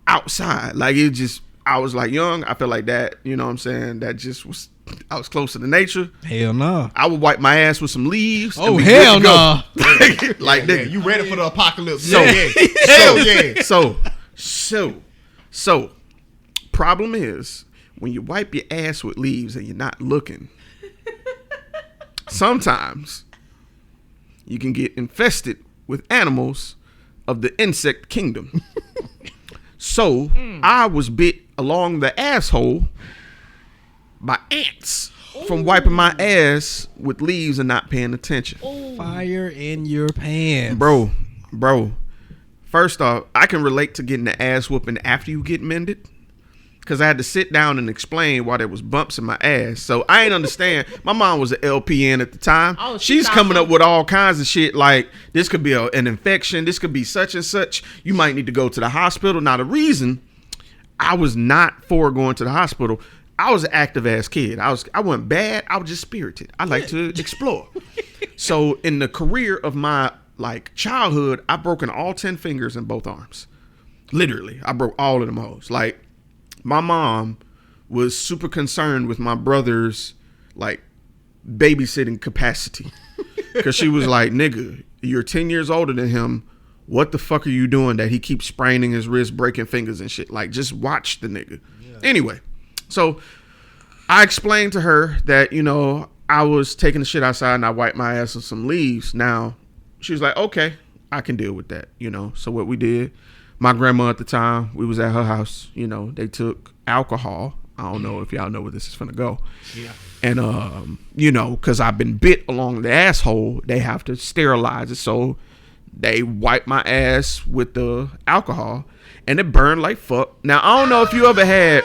[SPEAKER 1] outside. Like it just, I was like young. I felt like that. You know what I'm saying? That just was. I was closer to nature.
[SPEAKER 7] Hell no.
[SPEAKER 1] I would wipe my ass with some leaves.
[SPEAKER 7] Oh,
[SPEAKER 1] and be
[SPEAKER 7] hell
[SPEAKER 1] good to go.
[SPEAKER 7] no.
[SPEAKER 1] Like
[SPEAKER 8] Yeah,
[SPEAKER 1] that.
[SPEAKER 8] you ready for the apocalypse?
[SPEAKER 1] So,
[SPEAKER 8] Yeah. Hell yeah.
[SPEAKER 1] So, problem is when you wipe your ass with leaves and you're not looking, sometimes you can get infested with animals of the insect kingdom. So, I was bit along the asshole by ants from wiping my ass with leaves and not paying attention.
[SPEAKER 7] Fire in your pants.
[SPEAKER 1] Bro. First off, I can relate to getting the ass whooping after you get mended. Because I had to sit down and explain why there was bumps in my ass. So I ain't understand. My mom was an LPN at the time.
[SPEAKER 2] Oh,
[SPEAKER 1] She's coming up with all kinds of shit like this could be an infection. This could be such and such. You might need to go to the hospital. Now the reason I was not for going to the hospital, I was an active ass kid. I wasn't bad. I was just spirited. I like to explore. So in the career of my like childhood, I broken all 10 fingers in both arms. Literally, I broke all of them hoes. Like my mom was super concerned with my brother's like babysitting capacity because she was like, "Nigga, you're 10 years older than him. What the fuck are you doing that he keeps spraining his wrist, breaking fingers and shit? Like, just watch the nigga." Yeah. Anyway. So I explained to her that, you know, I was taking the shit outside and I wiped my ass with some leaves. Now, she was like, okay, I can deal with that, you know. So what we did, my grandma at the time, we was at her house, you know, they took alcohol. I don't know if y'all know where this is finna go. Yeah. And, you know, because I've been bit along the asshole, they have to sterilize it. So they wiped my ass with the alcohol and it burned like fuck. Now, I don't know if you ever had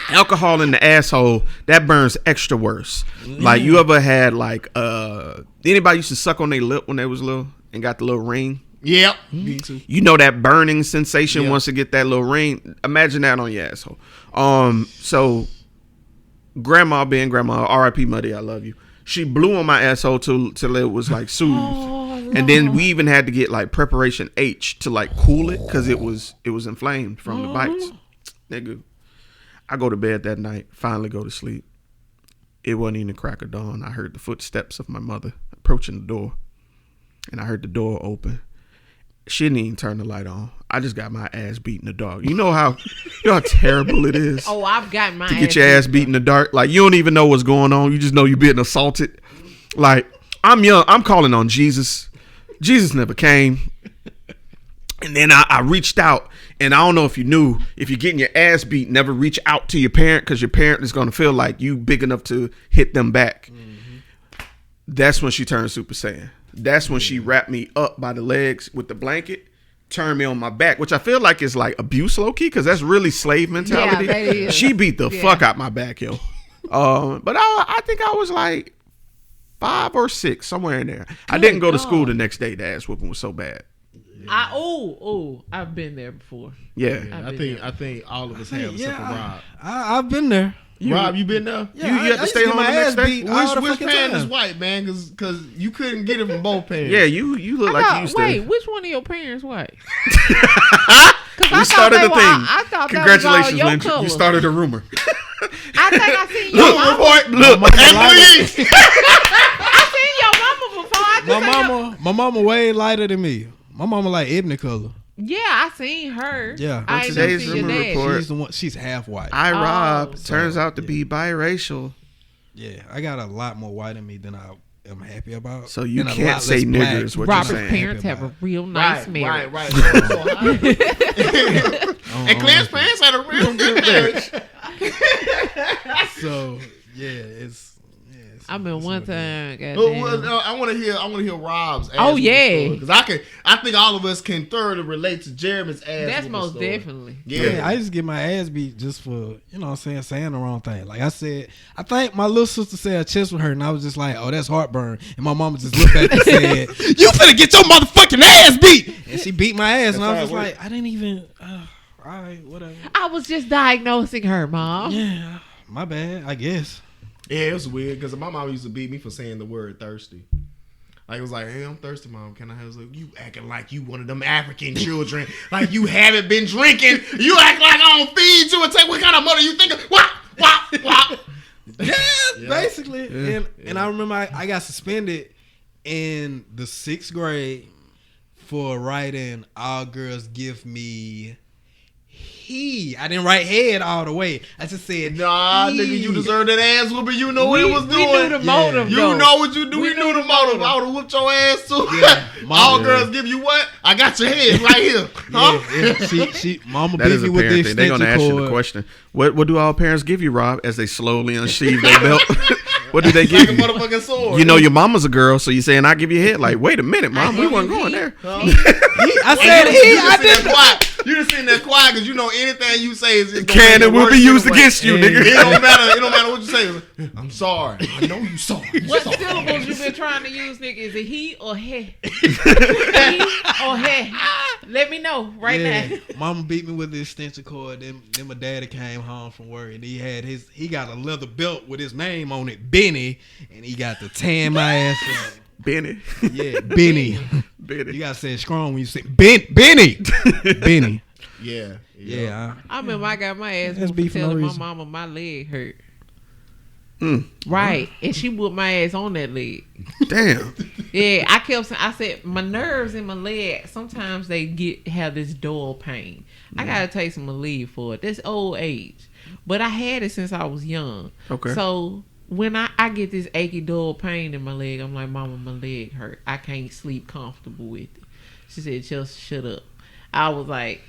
[SPEAKER 1] alcohol in the asshole. That burns extra worse. Like you ever had like anybody used to suck on their lip when they was little and got the little ring?
[SPEAKER 8] Yep. Me too.
[SPEAKER 1] You know that burning sensation once you get that little ring? Imagine that on your asshole. So grandma being grandma, R.I.P. Muddy, I love you. She blew on my asshole till it was like soothed. And then we even had to get like preparation H to like cool it because it was inflamed from the bites. Nigga, I go to bed that night, finally go to sleep. It wasn't even the crack of dawn. I heard the footsteps of my mother approaching the door. And I heard the door open. She didn't even turn the light on. I just got my ass beat in the dark. You know how terrible it is.
[SPEAKER 6] Oh, I've got my
[SPEAKER 1] to get your ass beat in the dark. Like you don't even know what's going on. You just know you're being assaulted. Like I'm young. I'm calling on Jesus. Jesus never came. And then I reached out, and I don't know if you knew, if you're getting your ass beat, never reach out to your parent because your parent is going to feel like you big enough to hit them back. Mm-hmm. That's when she turned Super Saiyan. That's when she wrapped me up by the legs with the blanket, turned me on my back, which I feel like is like abuse low-key because that's really slave mentality.
[SPEAKER 6] Yeah, that is.
[SPEAKER 1] She beat the fuck out my back, yo. But I think I was like 5 or 6, somewhere in there. I didn't go to school the next day. The ass whooping was so bad.
[SPEAKER 6] I've been there before.
[SPEAKER 1] Yeah.
[SPEAKER 8] I think all of us have except for Rob.
[SPEAKER 7] I've been there.
[SPEAKER 8] Rob, you been there?
[SPEAKER 7] Yeah,
[SPEAKER 1] you had to stay home the next day?
[SPEAKER 8] Which parent is white, man? Because you couldn't get it from both parents.
[SPEAKER 1] Yeah, you look like you used to.
[SPEAKER 6] Wait, which one of your parents white?
[SPEAKER 1] We started a thing.
[SPEAKER 6] I thought
[SPEAKER 1] Congratulations,
[SPEAKER 6] that was all
[SPEAKER 1] Lynch.
[SPEAKER 6] your
[SPEAKER 1] You started a rumor.
[SPEAKER 6] I think I seen your mama.
[SPEAKER 1] Look,
[SPEAKER 6] I seen your mama before.
[SPEAKER 7] My mama way lighter than me. My mama like ebony color.
[SPEAKER 6] Yeah, I seen her.
[SPEAKER 7] Yeah.
[SPEAKER 6] I
[SPEAKER 1] On today's
[SPEAKER 6] seen your
[SPEAKER 1] rumor
[SPEAKER 6] dad.
[SPEAKER 1] report,
[SPEAKER 7] She's the one. She's half white.
[SPEAKER 1] iRobb turns out to be biracial.
[SPEAKER 7] Yeah, I got a lot more white in me than I am happy about.
[SPEAKER 1] So you
[SPEAKER 7] and a
[SPEAKER 1] can't
[SPEAKER 7] lot
[SPEAKER 1] say
[SPEAKER 7] less black.
[SPEAKER 1] nigger is what
[SPEAKER 6] Robert's
[SPEAKER 1] you're saying.
[SPEAKER 6] parents have a real nice marriage.
[SPEAKER 8] Right. And Claire's parents had a real good marriage.
[SPEAKER 7] So yeah,
[SPEAKER 6] I mean, one time.
[SPEAKER 8] I want to hear Rob's.
[SPEAKER 6] Oh yeah,
[SPEAKER 8] because I think all of us can thoroughly relate to Jeremy's ass.
[SPEAKER 6] That's most
[SPEAKER 8] story.
[SPEAKER 6] definitely.
[SPEAKER 7] Yeah, I just get my ass beat just for saying the wrong thing. Like I said, I think my little sister said her chest would hurt, and I was just like, oh, that's heartburn. And my mama just looked back and said, you finna get your motherfucking ass beat, and she beat my ass, and I was just like, I didn't even. All right, whatever.
[SPEAKER 6] I was just diagnosing her, Mom.
[SPEAKER 7] Yeah, my bad, I guess.
[SPEAKER 8] Yeah, it was weird because my mom used to beat me for saying the word thirsty. Like it was like, hey, I'm thirsty, Mom. Can I have? Like, you acting like you one of them African children, like you haven't been drinking. You act like I don't feed you and take what kind of mother you think of? Wah.
[SPEAKER 7] Yeah, basically. Yeah. And I remember I got suspended in the 6th grade for writing "All girls give me." I didn't write head all the way. I just said,
[SPEAKER 8] nah, nigga, you deserve that ass whooping. You know what it was doing.
[SPEAKER 6] We knew the motive.
[SPEAKER 8] You know what you do. We knew the motive. I would have whooped your ass too. Yeah, all girls give you what? I got your head right here. Huh?
[SPEAKER 7] She mama
[SPEAKER 1] that
[SPEAKER 7] beat me with the extension cord.
[SPEAKER 1] They're gonna ask you the question. What do all parents give you, Rob, as they slowly unsheathe their belt? What do they give you?
[SPEAKER 8] Like a motherfucking sword.
[SPEAKER 1] You know your mama's a girl, so you saying I give you a head. Like, wait a minute, Mom, we wasn't going there.
[SPEAKER 7] I said I didn't.
[SPEAKER 8] You just sitting there quiet because you know anything you say is
[SPEAKER 1] Candid will be used against you, nigga.
[SPEAKER 8] It don't matter what you say. I'm sorry. I know you sorry.
[SPEAKER 6] What syllables you been trying to use, nigga? Is it he or he? He or he? Let me know right now.
[SPEAKER 7] Mama beat me with the extension cord. Then my daddy came home from work and he got a leather belt with his name on it, Benny, and he got to tan my ass up.
[SPEAKER 1] Benny.
[SPEAKER 7] Yeah, Benny.
[SPEAKER 1] Benny.
[SPEAKER 7] You gotta say it strong when you say Benny. Benny.
[SPEAKER 8] Yeah.
[SPEAKER 6] I remember I got my ass for telling my mama my leg hurt. Right. And she whooped my ass on that leg.
[SPEAKER 1] Damn.
[SPEAKER 6] Yeah, I said my nerves in my leg, sometimes they have this dull pain. I gotta take some Aleve for it. That's old age. But I had it since I was young. Okay. So when I get this achy dull pain in my leg, I'm like, Mama, my leg hurt. I can't sleep comfortable with it. She said, just shut up. I was like,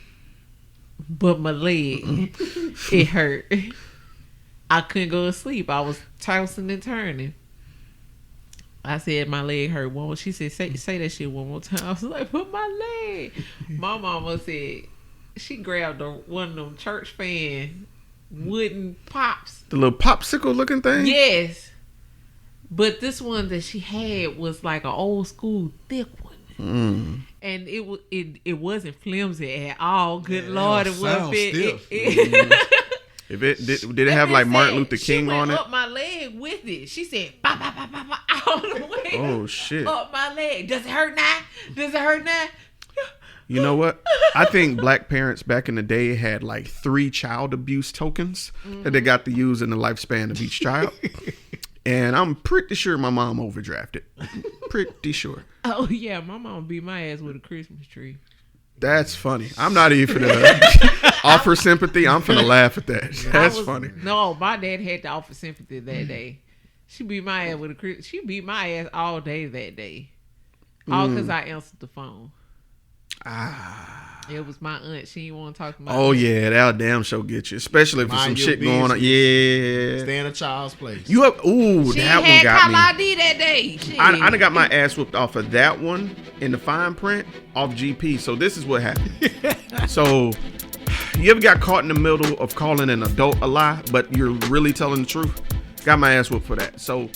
[SPEAKER 6] but my leg, it hurt. I couldn't go to sleep. I was tossing and turning. I said my leg hurt. She said, say that shit one more time. I was like, but my leg. My mama said, she grabbed one of them church fan wooden pops.
[SPEAKER 1] The little popsicle looking thing?
[SPEAKER 6] Yes. But this one that she had was like an old school thick one. And it wasn't flimsy at all. Good Lord, it wasn't
[SPEAKER 1] Did it have like Martin Luther King on it?
[SPEAKER 6] She went up my leg with it. She said, bah, bah, bah, bah, bah, all the way.
[SPEAKER 1] Oh, shit.
[SPEAKER 6] Up my leg. Does it hurt now?
[SPEAKER 1] You know what? I think black parents back in the day had like 3 child abuse tokens that they got to use in the lifespan of each child. And I'm pretty sure my mom overdrafted. Pretty sure.
[SPEAKER 6] Oh, yeah. My mom beat my ass with a Christmas tree.
[SPEAKER 1] That's funny. I'm not even finna offer sympathy. I'm finna laugh at that. That's funny.
[SPEAKER 6] No, my dad had to offer sympathy that day. She beat my ass with a Christmas. She beat my ass all day that day. All because I answered the phone. It was my aunt. She didn't want to talk to my aunt.
[SPEAKER 1] Yeah, that'll damn sure get you. Especially if there's some shit going on. Yeah.
[SPEAKER 8] Stay in a child's place.
[SPEAKER 1] That one got me. She had
[SPEAKER 6] Call ID that day.
[SPEAKER 1] I done got my ass whooped off of that one in the fine print off GP. So this is what happened. So you ever got caught in the middle of calling an adult a lie, but you're really telling the truth? Got my ass whooped for that. So